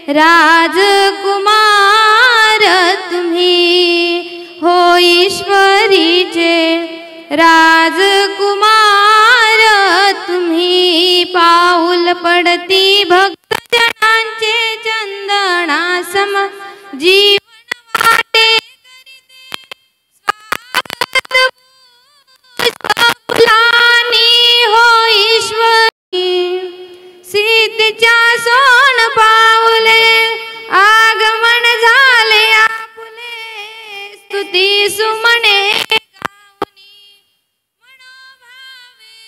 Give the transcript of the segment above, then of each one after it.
राजकुमार तुम्ही हो ईश्वरीचे राजकुमार तुम्ही पाऊल पडती भक्तजनांचे चंदनासम जीवन वाटे फुलानी हो ईश्वरी सिद्धीच्या सोन पाऊले आगमन झाले आपुले स्तुती सुमने गाऊनी मनोभावे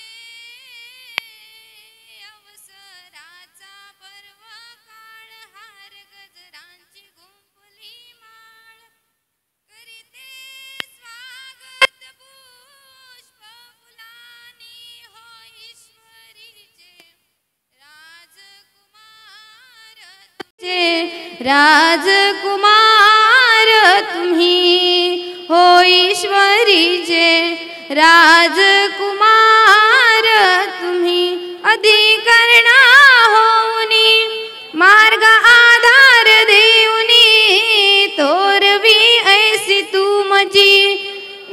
अवसराचा पर्व काळ हार गजरांची गुंफली माळ करीते स्वागत पुष्प फुलानी हो ईश्वरीचे राजकुमार तुम्ही हो ईश्वरीचे राजकुमार तुम्ही अधिकरणा होऊनी मार्ग आधार देऊनी तोरवी ऐसी तुमची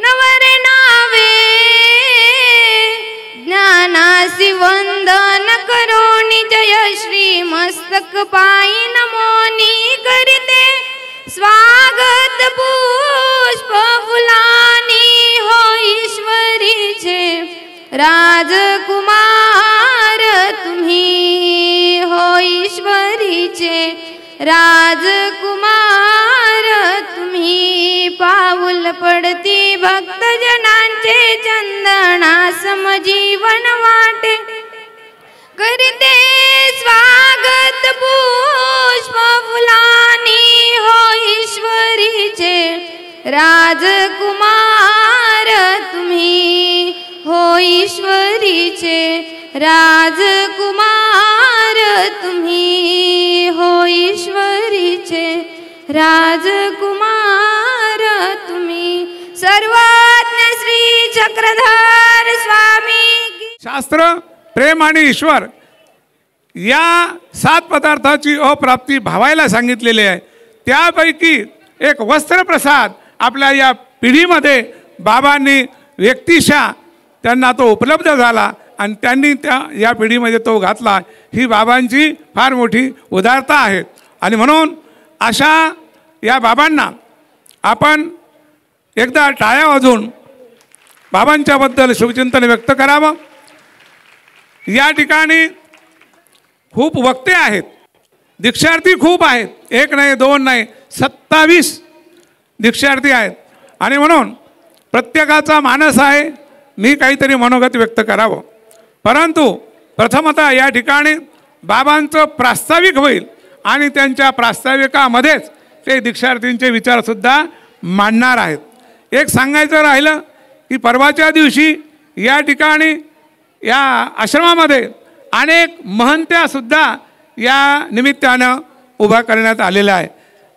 नवर नावे ज्ञानासी वंदन करोनी जय श्री मस्तक पायी नमोनी करीते स्वागत पुष्प फुलानी हो ईश्वरीचे राजकुमार तुम्ही हो ईश्वरीचे राजकुमार तुम्ही पाऊल पडती भक्तजनांचे चंदनासम जीवन वाटे करते स्वागत पुष्प फुलानी हो ईश्वरीचे राजकुमार तुम्ही हो ईश्वरीचे राजकुमार तुम्ही हो ईश्वरीचे राजकुमार तुम्ही सर्वज्ञ श्री चक्रधर स्वामी शास्त्र प्रेम आणि ईश्वर या 7 पदार्थाची अप्राप्ती भावायला सांगितलेली आहे। त्यापैकी एक वस्त्रप्रसाद आपल्या या पिढीमध्ये बाबांनी व्यक्तिशः त्यांना तो उपलब्ध झाला आणि त्यांनी या पिढीमध्ये तो घातला। ही बाबांची फार मोठी उदारता आहे आणि म्हणून अशा या बाबांना आपण एकदा टाळ्या वाजवून बाबांच्याबद्दल शुभचिंतन व्यक्त करावं। या ठिकाणी खूप वक्ते आहेत, दीक्षार्थी खूप आहेत, एक नाही दोन नाही 27 दीक्षार्थी आहेत आणि म्हणून प्रत्येकाचा मानस आहे मी काहीतरी मनोगत व्यक्त करावं। परंतु प्रथमतः या ठिकाणी बाबांचं प्रास्ताविक होईल आणि त्यांच्या प्रास्ताविकामध्येच ते दीक्षार्थींचे विचारसुद्धा मांडणार आहेत। एक सांगायचं राहिलं की परवाच्या दिवशी या ठिकाणी या आश्रमामध्ये अनेक महंत्यासुद्धा या निमित्तानं उभा करण्यात आलेला आहे।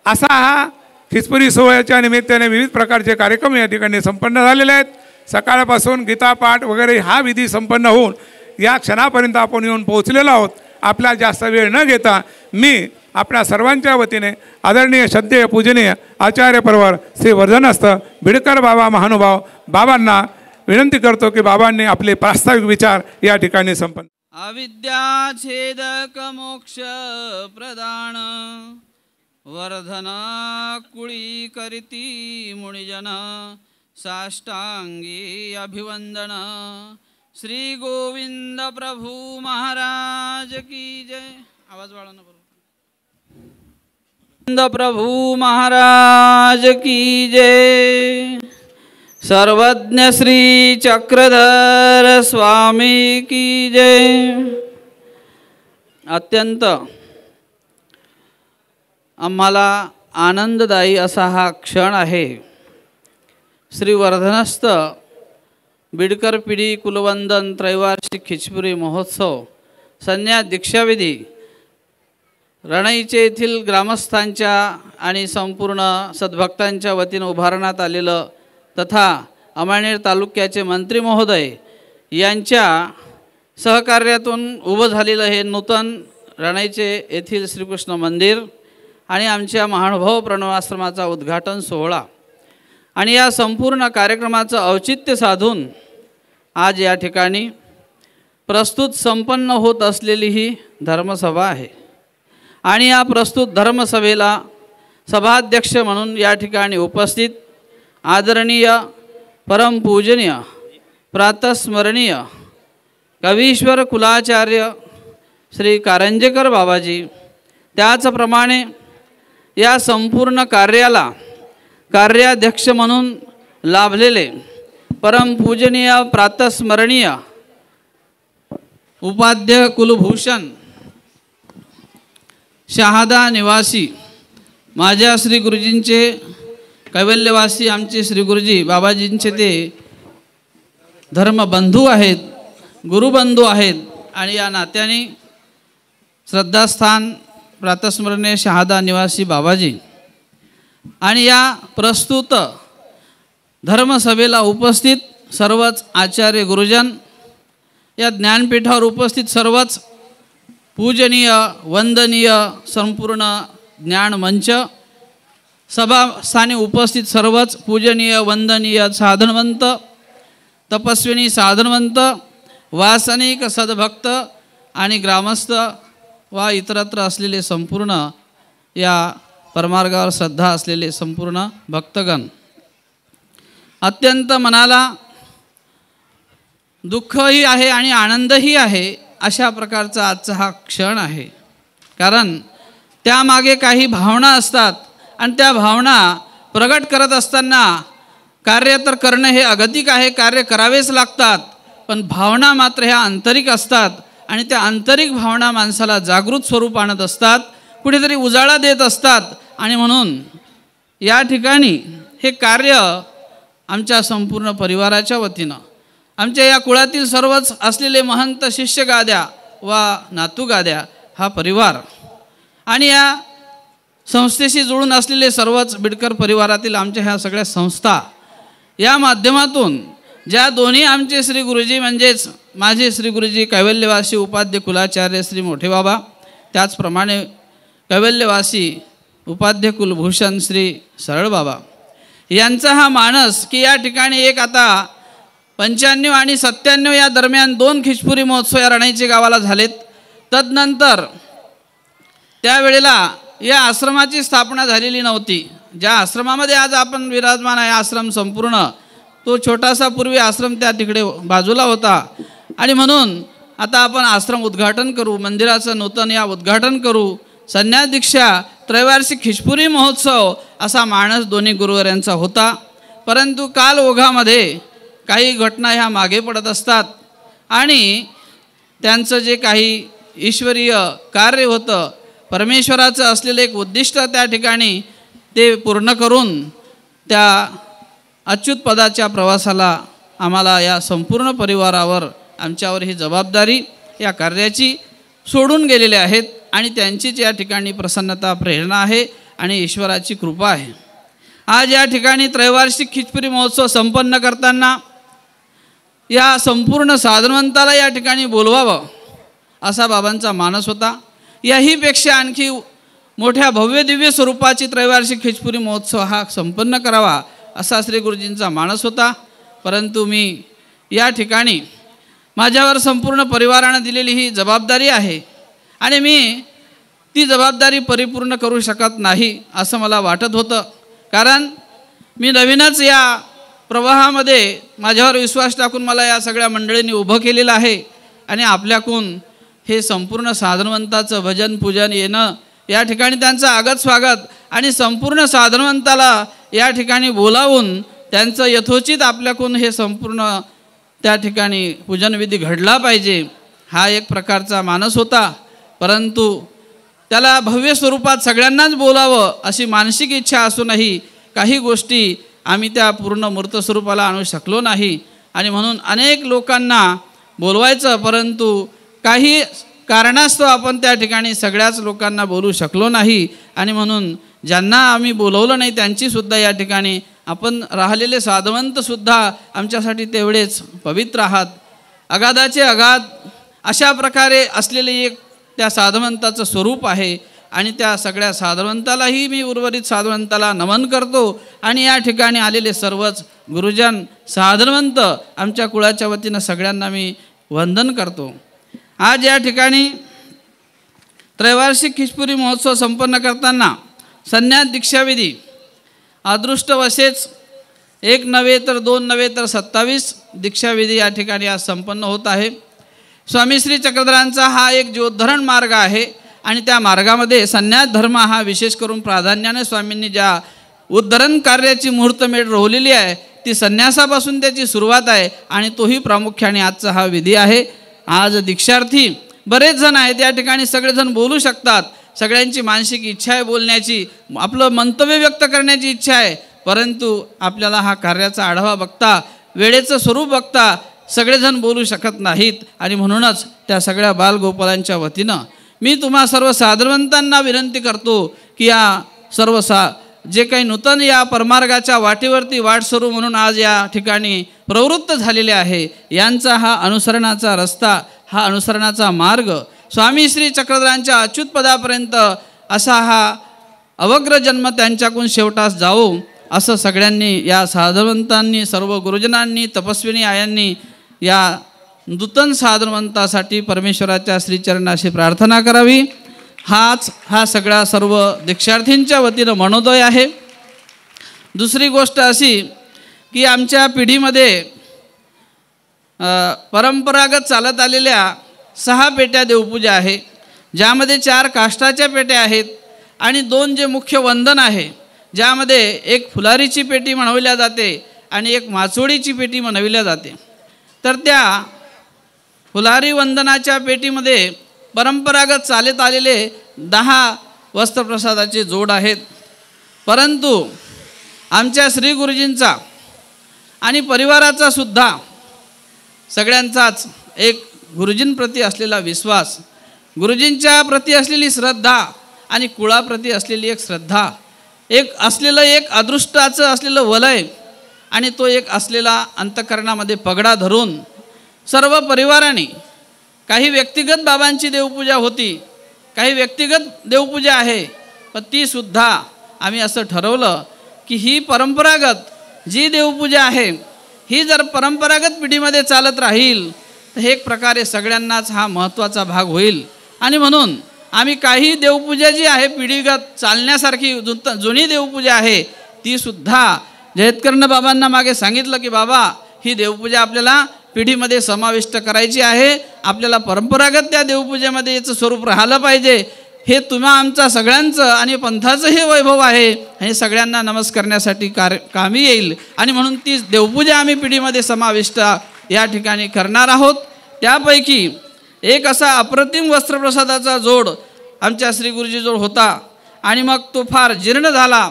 असा हा खिचपुरी सोहळ्याच्या निमित्ताने विविध प्रकारचे कार्यक्रम या ठिकाणी संपन्न झालेले आहेत। सकाळपासून गीतापाठ वगैरे हा विधी संपन्न होऊन या क्षणापर्यंत आपण येऊन पोहोचलेलो आहोत। आपला जास्त वेळ न घेता मी आपल्या सर्वांच्या वतीने आदरणीय श्रद्धेय पूजनीय आचार्य परवर श्री वर्धनस्थ बिडकर बाबा महानुभाव बाबांना विनंती करतो की बाबांनी आपले प्रास्ताविक विचार या ठिकाणी संपन्न। अविद्या छेदक मोक्ष प्रदान वर्धन कुळी करीती मुनिजन साष्टांगी अभिवंदन श्री गोविंद प्रभु महाराज की जय। आवाज वाढवणं बरोबर। गोविंद प्रभु महाराज की जय। सर्वज्ञ श्री चक्रधर स्वामी की जय। अत्यंत आम्हाला आनंददायी असा हा क्षण आहे। श्री वर्धनस्थ बिडकर पिढी कुलवंदन त्रैवार्षिक खिचपुरी महोत्सव संन्यास दीक्षाविधी रणईचे येथील ग्रामस्थांच्या आणि संपूर्ण सद्भक्तांच्या वतीने उभारण्यात आलेलं तथा अमळनेर तालुक्याचे मंत्री महोदय यांच्या सहकार्यातून उभं झालेलं हे नूतन रणईचे येथील श्रीकृष्ण मंदिर आणि आमच्या महानुभाव प्रणवाश्रमाचा उद्घाटन सोहळा आणि या संपूर्ण कार्यक्रमाचं औचित्य साधून आज या ठिकाणी प्रस्तुत संपन्न होत असलेली ही धर्मसभा आहे आणि या प्रस्तुत धर्मसभेला सभाध्यक्ष म्हणून या ठिकाणी उपस्थित आदरणीय परमपूजनीय प्रातस्मरणीय कवीश्वर कुलाचार्य श्री कारंजेकर बाबाजी, त्याचप्रमाणे या संपूर्ण कार्याला कार्याध्यक्ष म्हणून लाभलेले परमपूजनीय प्रातस्मरणीय उपाध्य कुलभूषण शहादा निवासी माझ्या श्री गुरुजींचे कैवल्यवासी आमचे श्री गुरुजी बाबाजींचे ते धर्मबंधू आहेत, गुरुबंधू आहेत आणि या नात्याने श्रद्धास्थान प्रातस्मरणीय शहादा निवासी बाबाजी आणि या प्रस्तुत धर्मसभेला उपस्थित सर्वच आचार्य गुरुजन, या ज्ञानपीठावर उपस्थित सर्वच पूजनीय वंदनीय संपूर्ण ज्ञानमंच सभास्थानी उपस्थित सर्वच पूजनीय वंदनीय साधनवंत तपस्विनी साधनवंत वासनिक सद्भक्त आणि ग्रामस्थ वा इतरत्र असलेले संपूर्ण या परमार्गावर श्रद्धा असलेले संपूर्ण भक्तगण, अत्यंत मनाला दुःखही आहे आणि आनंदही आहे अशा प्रकारचा आजचा हा क्षण आहे. कारण त्यामागे काही भावना असतात आणि त्या भावना प्रगट करत असताना कार्य तर करणं हे अगतिक आहे, कार्य करावेच लागतात, पण भावना मात्र ह्या आंतरिक असतात आणि त्या आंतरिक भावना माणसाला जागृत स्वरूप आणत असतात, कुठेतरी उजाळा देत असतात. आणि म्हणून या ठिकाणी हे कार्य आमच्या संपूर्ण परिवाराच्या वतीनं आमच्या या कुळातील सर्वच असलेले महंत शिष्य गाद्या वा नातू गाद्या हा परिवार आणि या संस्थेशी जुळून असलेले सर्वच बिडकर परिवारातील आमच्या ह्या सगळ्या संस्था या माध्यमातून ज्या दोन्ही आमचे श्री गुरुजी म्हणजेच माझे श्री गुरुजी कैवल्यवासी उपाध्य कुलाचार्य श्री मोठे बाबा, त्याचप्रमाणे कैवल्यवासी उपाध्य कुलभूषण श्री सरळ बाबा यांचा हा मानस की या ठिकाणी एक आता 95 आणि 97 या दरम्यान 2 खिचपुरी महोत्सव या रणाईचे गावाला झालेत. तदनंतर त्यावेळेला या आश्रमाची स्थापना झालेली नव्हती. ज्या आश्रमामध्ये आज आपण विराजमान आहे आश्रम संपूर्ण, तो छोटासा पूर्वी आश्रम त्या तिकडे बाजूला होता आणि म्हणून आता आपण आश्रम उद्घाटन करू, मंदिराचं नूतन या उद्घाटन करू, संन्यास दीक्षा त्रैवार्षिक खिचपुरी महोत्सव असा मानस दोन्ही गुरुवर्यांचा होता. परंतु काल ओघामध्ये काही घटना ह्या मागे पडत असतात आणि त्यांचं जे काही ईश्वरीय कार्य होतं, परमेश्वराचं असलेलं एक उद्दिष्ट त्या ठिकाणी ते पूर्ण करून त्या अच्युत पदाच्या प्रवासाला आम्हाला या संपूर्ण परिवारावर आमच्यावर ही जबाबदारी या कार्याची सोडून गेलेले आहेत आणि त्यांचीच या ठिकाणी प्रसन्नता प्रेरणा आहे आणि ईश्वराची कृपा आहे. आज या ठिकाणी त्रैवार्षिक खिचपुरी महोत्सव संपन्न करताना या संपूर्ण साधनवंताला या ठिकाणी बोलवावं असा बाबांचा मानस होता. याहीपेक्षा आणखी मोठ्या भव्य दिव्य स्वरूपाची त्रैवार्षिक खिचपुरी महोत्सव हा संपन्न करावा असा श्री गुरुजींचा मानस होता. परंतु मी या ठिकाणी माझ्यावर संपूर्ण परिवारानं दिलेली ही जबाबदारी आहे आणि मी ती जबाबदारी परिपूर्ण करू शकत नाही असं मला वाटत होतं. कारण मी नवीनच या प्रवाहामध्ये माझ्यावर विश्वास टाकून मला या सगळ्या मंडळींनी उभं केलेलं आहे आणि आपल्याकडून हे संपूर्ण साधनवंताचं भजन पूजन येणं, या ठिकाणी त्यांचं आगत स्वागत आणि संपूर्ण साधनवंताला या ठिकाणी बोलावून त्यांचं यथोचित आपल्याकडून हे संपूर्ण त्या ठिकाणी पूजनविधी घडला पाहिजे हा एक प्रकारचा मानस होता. परंतु त्याला भव्य स्वरूपात सगळ्यांनाच बोलावं अशी मानसिक इच्छा असूनही काही गोष्टी आम्ही त्या पूर्ण मूर्त स्वरूपाला आणू शकलो नाही आणि म्हणून अनेक लोकांना बोलवायचं, परंतु काही कारणास्तव आपण त्या ठिकाणी सगळ्याच लोकांना बोलू शकलो नाही आणि म्हणून ज्यांना आम्ही बोलवलं नाही त्यांचीसुद्धा या ठिकाणी आपण राहिलेले साधवंतसुद्धा आमच्यासाठी तेवढेच पवित्र आहात. अगाधाचे अगाध अशा प्रकारे असलेले एक त्या साधवंताचं स्वरूप आहे आणि त्या सगळ्या साधवंतालाही मी उर्वरित साधवंताला नमन करतो आणि या ठिकाणी आलेले सर्वच गुरुजन साधवंत आमच्या कुळाच्या वतीनं सगळ्यांना मी वंदन करतो. आज या ठिकाणी त्रैवार्षिक खिचपुरी महोत्सव संपन्न करताना संन्यास दीक्षाविधी अदृष्टवशेच 1 नव्हे तर 2 नव्हे तर 27 दीक्षाविधी या ठिकाणी आज संपन्न होत आहे. स्वामी श्री चक्रधरांचा हा एक जीवोद्धरण मार्ग आहे आणि त्या मार्गामध्ये संन्यास धर्म हा विशेष करून प्राधान्याने स्वामींनी ज्या उद्धरण कार्याची मुहूर्तमेढ रोवलेली आहे ती संन्यासापासून त्याची सुरुवात आहे आणि तोही प्रामुख्याने आजचा हा विधी आहे. आज दीक्षार्थी बरेच जण आहेत या ठिकाणी, सगळेजण बोलू शकतात, सगळ्यांची मानसिक इच्छा आहे बोलण्याची, आपलं मंतव्य व्यक्त करण्याची इच्छा आहे, परंतु आपल्याला हा कार्याचा आढावा बघता, वेळेचं स्वरूप बघता सगळेजण बोलू शकत नाहीत आणि म्हणूनच त्या सगळ्या बालगोपालांच्या वतीनं मी तुम्हा सर्व साधवंतांना विनंती करतो की या सर्व जे काही नूतन या परमार्गाच्या वाटेवरती वाटसरू म्हणून आज या ठिकाणी प्रवृत्त झालेले आहे यांचा हा अनुसरणाचा रस्ता, हा अनुसरणाचा मार्ग स्वामी श्री चक्रधरांच्या अच्युत पदापर्यंत असा हा अवग्र जन्म त्यांच्याकडून शेवटास जावो असं सगळ्यांनी या साधवंतांनी, सर्व गुरुजनांनी, तपस्विनी आयांनी या नूतन साधवंतासाठी परमेश्वराच्या श्रीचरणाशी प्रार्थना करावी. हा सगळा सर्व दीक्षार्थींच्या वतीनं मनोदय आहे. दुसरी गोष्ट अशी की आमच्या पिढीमध्ये परंपरागत चालत आलेल्या 6 पेट्या देवपूजा आहे, ज्यामध्ये 4 काष्टाच्या पेट्या आहेत आणि 2 जे मुख्य वंदन आहे, ज्यामध्ये एक फुलारीची पेटी म्हणविल्या जाते आणि एक माचोळीची पेटी म्हणविल्या जाते. तर त्या फुलारी वंदनाच्या पेटीमध्ये परंपरागत चालत आलेले 10 वस्त्रप्रसादाचे जोड आहेत. परंतु आमच्या श्री गुरुजींचा आणि परिवाराचा सुद्धा सगळ्यांचाच एक गुरुजींप्रती असलेला विश्वास, गुरुजींच्या प्रती असलेली श्रद्धा आणि कुळाप्रती असलेली एक श्रद्धा, एक असलेलं एक अदृष्टाचं असलेलं वलय आणि तो एक असलेला अंतःकरणामध्ये पगडा धरून सर्व परिवाराने, काही व्यक्तिगत बाबांची देवपूजा होती, काही व्यक्तिगत देवपूजा आहे, पण तीसुद्धा आम्ही असं ठरवलं की ही परंपरागत जी देवपूजा आहे ही जर परंपरागत पिढीमध्ये चालत राहील तर एक प्रकारे सगळ्यांनाच हा महत्त्वाचा भाग होईल. आणि म्हणून आम्ही काही देवपूजा जी आहे पिढीगत चालण्यासारखी जुनी देवपूजा आहे तीसुद्धा जयतकर्ण बाबांना मागे सांगितलं की बाबा ही देवपूजा आपल्याला पिढीमध्ये समाविष्ट करायची आहे, आपल्याला परंपरागत त्या देवपूजेमध्ये याचं स्वरूप राहिलं पाहिजे. हे तुम्हा आमचा सगळ्यांचं आणि पंथाचं हे वैभव आहे आणि सगळ्यांना नमस्कारण्यासाठी कामी येईल आणि म्हणून ती देवपूजा आम्ही पिढीमध्ये समाविष्ट या ठिकाणी करणार आहोत. त्यापैकी एक असा अप्रतिम वस्त्रप्रसादाचा जोड आमच्या श्री गुरुजीजवळ होता आणि मग तो फार जीर्ण झाला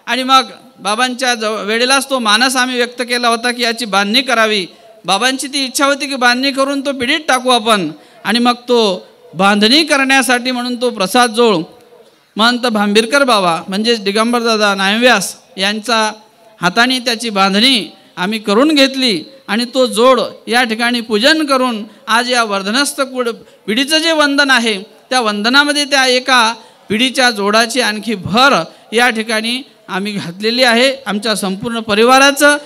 आणि मग बाबांच्या वेळेलाच तो मानस आम्ही व्यक्त केला होता की याची बांधणी करावी. बाबांची ती इच्छा होती की बांधणी करून तो पिढीत टाकू आपण आणि मग तो बांधणी करण्यासाठी म्हणून तो प्रसाद जोड महंत भांबीरकर बाबा म्हणजेच दिगंबरदादा नायव्यास यांचा हाताने त्याची बांधणी आम्ही करून घेतली आणि तो जोड या ठिकाणी पूजन करून आज या वर्धनस्थ पिढीचं जे वंदन आहे त्या वंदनामध्ये त्या एका पिढीच्या जोडाची आणखी भर या ठिकाणी आम्ही घातलेली आहे. आमच्या संपूर्ण परिवाराचं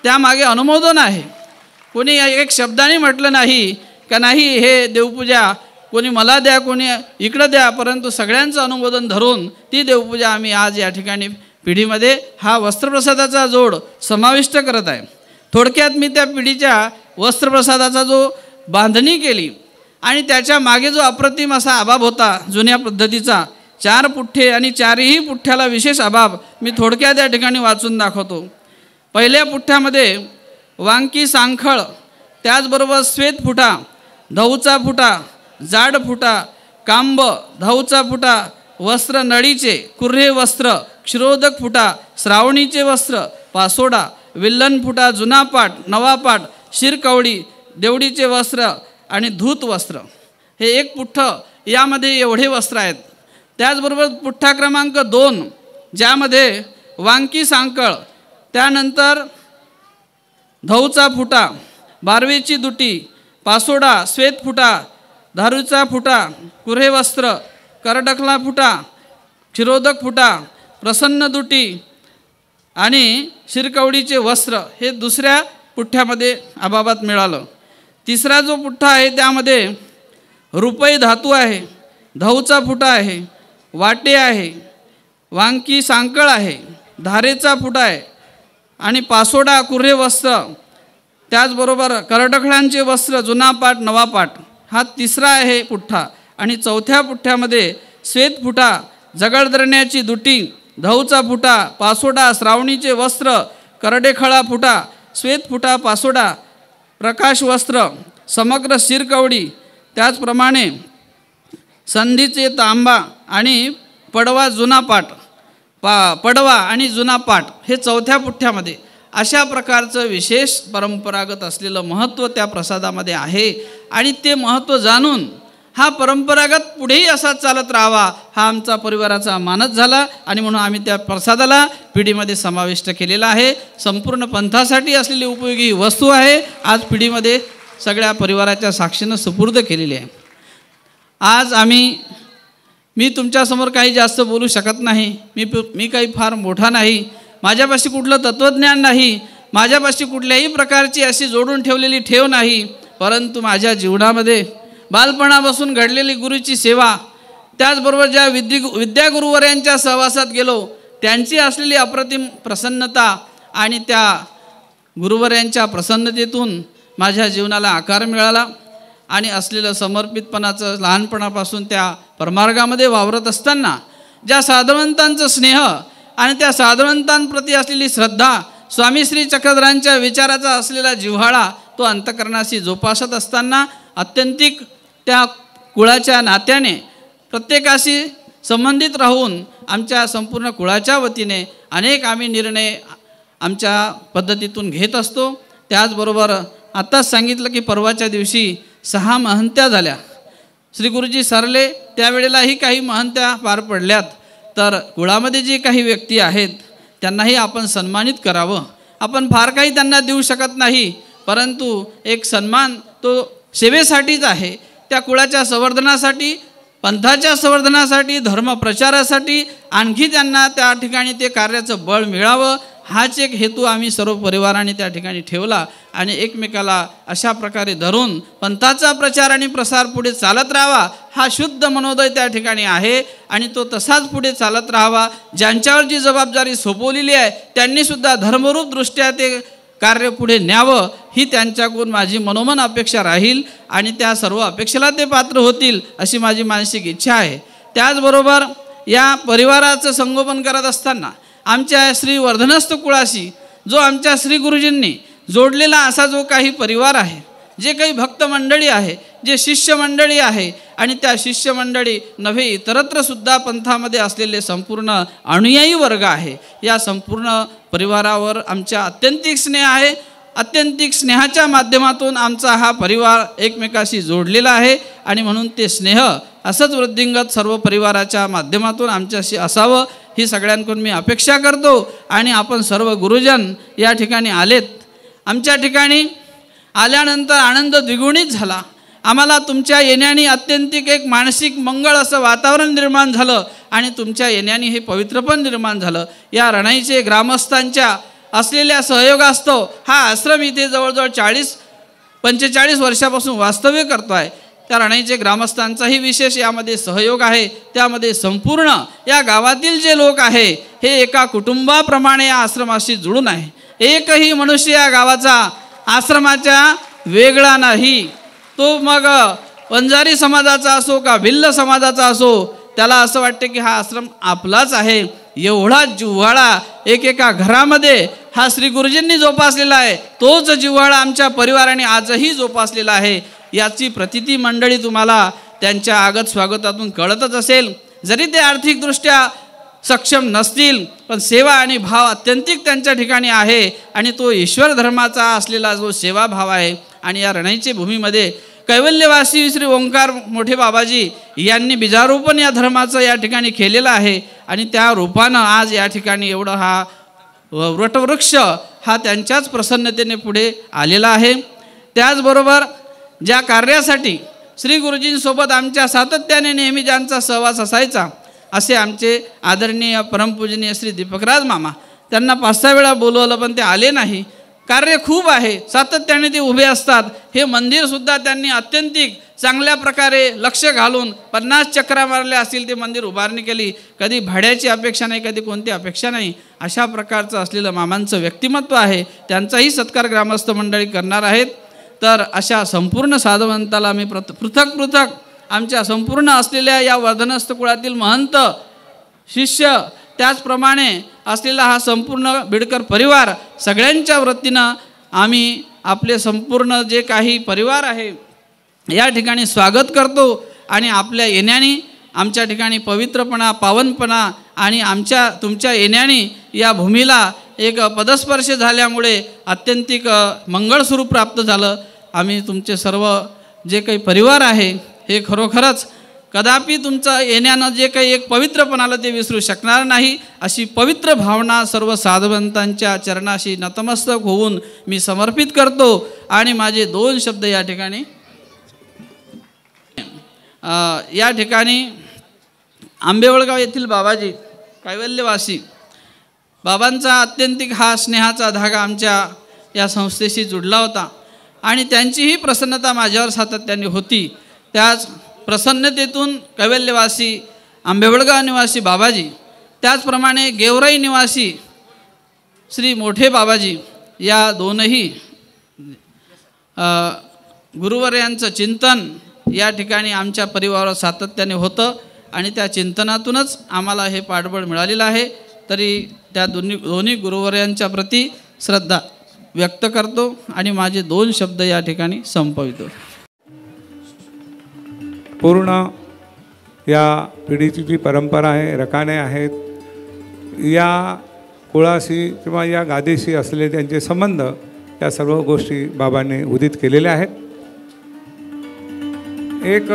त्यामागे अनुमोदन आहे. कोणी एक शब्दाने म्हटलं नाही का नाही हे देवपूजा कोणी मला द्या कोणी इकडं द्या, परंतु सगळ्यांचं अनुमोदन धरून ती देवपूजा आम्ही आज या ठिकाणी पिढीमध्ये हा वस्त्रप्रसादाचा जोड समाविष्ट करत आहे. थोडक्यात मी त्या पिढीच्या वस्त्रप्रसादाचा जो बांधणी केली आणि त्याच्या मागे जो अप्रतिम असा अभाव होता जुन्या पद्धतीचा 4 पुठ्ठे आणि 4ही पुठ्ठ्याला विशेष अभाव मी थोडक्यात या ठिकाणी वाचून दाखवतो. पहिल्या पुठ्ठ्यामध्ये वांकी सांखळ, त्याचबरोबर श्वेत फुटा, धऊचा फुटा, जाड फुटा, कांब, धऊचा फुटा, वस्त्र नळीचे, कुर्हे वस्त्र, क्षीरोदक फुटा, श्रावणीचे वस्त्र, पासोडा, विल्लन फुटा, जुना पाट, नवा पाट, शिरकवडी, देवडीचे वस्त्र आणि धूत वस्त्र. हे एक पुठ्ठ यामध्ये एवढे वस्त्र आहेत. त्याचबरोबर पुठ्ठा क्रमांक 2 ज्यामध्ये वांकी सांकळ, त्यानंतर धऊचा फुटा, बारवेची दुटी, पासोडा, श्वेत फुटा, धारूचा फुटा, कुऱ्हे वस्त्र, करडकला फुटा, क्षीरोदक फुटा, प्रसन्न दुटी आणि शिरकवडीचे वस्त्र हे दुसऱ्या पुठ्ठ्यामध्ये आबाबात मिळालं. तिसरा जो पुठ्ठा आहे त्यामध्ये रुपई धातू आहे, धऊचा फुटा आहे, वाटे आहे, वांकी सांकळ आहे, धारेचा फुटा आहे आणि पासोडा कुर्हे वस्त्र, त्याचबरोबर करडखळांचे वस्त्र जुना पाट नवा पाट हा तिसरा आहे पुठ्ठा. आणि चौथ्या पुठ्ठ्यामध्ये श्वेत फुटा, जगडधरण्याची दुटी, धऊचा फुटा, पासोडा, श्रावणीचे वस्त्र, करडेखळा फुटा, श्वेत फुटा, पासोडा, प्रकाश वस्त्र, समग्र शिरकवडी, त्याचप्रमाणे संधीचे तांबा आणि पडवा जुना पाट, पडवा आणि जुना पाट हे चौथ्या पुठ्ठ्यामध्ये अशा प्रकारचं विशेष परंपरागत असलेलं महत्त्व त्या प्रसादामध्ये आहे. आणि ते महत्त्व जाणून हा परंपरागत पुढेही असाच चालत राहावा हा आमचा परिवाराचा मानस झाला आणि म्हणून आम्ही त्या प्रसादाला पिढीमध्ये समाविष्ट केलेला आहे. संपूर्ण पंथासाठी असलेली उपयोगी ही वस्तू आहे, आज पिढीमध्ये सगळ्या परिवाराच्या साक्षीनं सुपूर्द केलेली आहे. आज मी तुमच्यासमोर काही जास्त बोलू शकत नाही. मी काही फार मोठा नाही, माझ्यापाशी कुठलं तत्त्वज्ञान नाही, माझ्यापाशी कुठल्याही प्रकारची अशी जोडून ठेवलेली ठेव नाही. परंतु माझ्या जीवनामध्ये बालपणापासून घडलेली गुरुची सेवा, त्याचबरोबर ज्या विद्यागुरुवर्यांच्या सहवासात गेलो त्यांची असलेली अप्रतिम प्रसन्नता आणि त्या गुरुवर्यांच्या प्रसन्नतेतून माझ्या जीवनाला आकार मिळाला. आणि असलेलं समर्पितपणाचं लहानपणापासून त्या परमार्गामध्ये वावरत असताना ज्या साधवंतांचं स्नेह आणि त्या साधवंतांप्रती असलेली श्रद्धा, स्वामी श्री चक्रधरांच्या विचाराचा असलेला जिव्हाळा तो अंतःकरणाशी जोपासत असताना अत्यंतिक त्या कुळाच्या नात्याने प्रत्येकाशी संबंधित राहून आमच्या संपूर्ण कुळाच्या वतीने अनेक आम्ही निर्णय आमच्या पद्धतीतून घेत असतो. त्याचबरोबर आत्ताच सांगितलं की परवाच्या दिवशी 6 महंत्या झाल्या. श्री गुरुजी सरले त्यावेळेलाही काही महंत्या पार पडल्यात. तर कुळामध्ये जे काही व्यक्ती आहेत त्यांनाही आपण सन्मानित करावं. आपण फार काही त्यांना देऊ शकत नाही, परंतु एक सन्मान तो सेवेसाठीच आहे. त्या कुळाच्या संवर्धनासाठी, पंथाच्या संवर्धनासाठी, धर्मप्रचारासाठी आणखी त्यांना त्या ठिकाणी ते कार्याचं बळ मिळावं हाच एक हेतू आम्ही सर्व परिवाराने त्या ठिकाणी ठेवला. आणि एकमेकाला अशा प्रकारे धरून पंथाचा प्रचार आणि प्रसार पुढे चालत राहावा हा शुद्ध मनोदय त्या ठिकाणी आहे. आणि तो तसाच पुढे चालत राहावा. ज्यांच्यावर जी जबाबदारी सोपवलेली आहे त्यांनीसुद्धा धर्मरूप दृष्ट्या ते कार्य पुढे न्यावं ही त्यांच्याकडून माझी मनोमन अपेक्षा राहील. आणि त्या सर्व अपेक्षेला ते पात्र होतील अशी माझी मानसिक इच्छा आहे. त्याचबरोबर या परिवाराचं संगोपन करत असताना आमच्या श्री वर्धनस्थ कुळाशी जो आमच्या श्री गुरुजींनी जोडलेला असा जो काही परिवार आहे, जे काही भक्त मंडळी आहे, जे शिष्य मंडळी आहे आणि त्या शिष्य मंडळी नव्हे इतरत्रसुद्धा पंथामध्ये असलेले संपूर्ण अनुयायी वर्ग आहे, या संपूर्ण परिवारावर आमच्या अत्यंतिक स्नेह आहे. अत्यंतिक स्नेहाच्या माध्यमातून आमचा हा परिवार एकमेकाशी जोडलेला आहे. आणि म्हणून ते स्नेह असंच वृद्धिंगत सर्व परिवाराच्या माध्यमातून आमच्याशी असावं ही सगळ्यांकडून मी अपेक्षा करतो. आणि आपण सर्व गुरुजन या ठिकाणी आलेत. आमच्या ठिकाणी आल्यानंतर आनंद द्विगुणित झाला. आम्हाला तुमच्या येण्याने अत्यंतिक एक मानसिक मंगळ असं वातावरण निर्माण झालं आणि तुमच्या येण्याने हे पवित्रपण निर्माण झालं. या रणाईचे ग्रामस्थांच्या असलेल्या सहयोगास्तव हा आश्रम इथे जवळजवळ 45 वर्षापासून वास्तव्य करतो आहे. त्या रणाईचे ग्रामस्थांचाही विशेष यामध्ये सहयोग आहे. त्यामध्ये संपूर्ण या गावातील जे लोक आहे हे एका कुटुंबाप्रमाणे या आश्रमाशी जुळून आहे. एकही मनुष्य या गावाचा आश्रमाच्या वेगळा नाही. तो मग वंजारी समाजाचा असो का भिल्ल समाजाचा असो, त्याला असं वाटते की हा आश्रम आपलाच आहे. एवढा जिव्हाळा एकेका घरामध्ये हा श्री गुरुजींनी जोपासलेला आहे. तोच जिव्हाळा आमच्या परिवाराने आजही जोपासलेला आहे. याची प्रतिती मंडळी तुम्हाला त्यांच्या आगत स्वागतातून कळतच असेल. जरी ते आर्थिकदृष्ट्या सक्षम नसतील पण सेवा आणि भाव अत्यंतिक त्यांच्या ठिकाणी आहे. आणि तो ईश्वर धर्माचा असलेला जो सेवाभाव आहे. आणि या रणाईच्या भूमीमध्ये कैवल्यवासी श्री ओंकार मोठे बाबाजी यांनी बीजारोपण या धर्माचं या ठिकाणी केलेलं आहे. आणि त्या रूपानं आज या ठिकाणी एवढं हा वटवृक्ष हा त्यांच्याच प्रसन्नतेने पुढे आलेला आहे. त्याचबरोबर ज्या कार्यासाठी श्री गुरुजींसोबत आमच्या सातत्याने नेहमी ज्यांचा सहवास असायचा असे आमचे आदरणीय परमपूजनीय श्री दीपकराज मामा. त्यांना 5-6 वेळा बोलवलं पण ते आले नाही. कार्य खूप आहे, सातत्याने ते उभे असतात. हे मंदिरसुद्धा त्यांनी अत्यंतिक चांगल्या प्रकारे लक्ष घालून 50 चक्रा मारल्या असतील ते मंदिर उभारणी केली. कधी भाड्याची अपेक्षा नाही, कधी कोणती अपेक्षा नाही. अशा प्रकारचं असलेलं मामांचं व्यक्तिमत्व आहे. त्यांचाही सत्कार ग्रामस्थ मंडळी करणार आहेत. तर अशा संपूर्ण साधवंताला मी पृथक आमच्या संपूर्ण असलेल्या या वर्धनस्थ कुळातील महंत शिष्य, त्याचप्रमाणे असलेला हा संपूर्ण बिडकर परिवार, सगळ्यांच्या वतीनं आम्ही आपले संपूर्ण जे काही परिवार आहे या ठिकाणी स्वागत करतो. आणि आपल्या येण्याने आमच्या ठिकाणी पवित्रपणा, पावनपणा आणि तुमच्या येण्याने या भूमीला एक पदस्पर्श झाल्यामुळे अत्यंतिक मंगळस्वरूप प्राप्त झालं. आम्ही तुमचे सर्व जे काही परिवार आहे हे खरोखरच कदापि तुमचं येण्यानं जे काही एक पवित्रपणाला ते विसरू शकणार नाही. अशी पवित्र भावना सर्व साधवंतांच्या चरणाशी नतमस्तक होऊन मी समर्पित करतो. आणि माझे 2 शब्द या ठिकाणी आंबेवळगाव येथील बाबाजी कैवल्यवासी बाबांचा अत्यंतिक हा स्नेहाचा धागा आमच्या या संस्थेशी जुडला होता. आणि त्यांचीही प्रसन्नता माझ्यावर सातत्याने होती. त्याच प्रसन्नतेतून कैवल्यवासी आंबेवळगाव निवासी बाबाजी, त्याचप्रमाणे गेवराई निवासी श्री मोठे बाबाजी, या दोनही गुरुवर्यांचं चिंतन या ठिकाणी आमच्या परिवारावर सातत्याने होतं. आणि त्या चिंतनातूनच आम्हाला हे पाठबळ मिळालेलं आहे. तरी त्या दोन्ही गुरुवर्यांच्या प्रती श्रद्धा व्यक्त करतो आणि माझे 2 शब्द या ठिकाणी संपवितो. पूर्ण या पिढीची जी परंपरा आहे, रकाने आहेत, या कुळाशी किंवा या गादीशी असलेले त्यांचे संबंध, या सर्व गोष्टी बाबांनी उदित केलेल्या आहेत. एक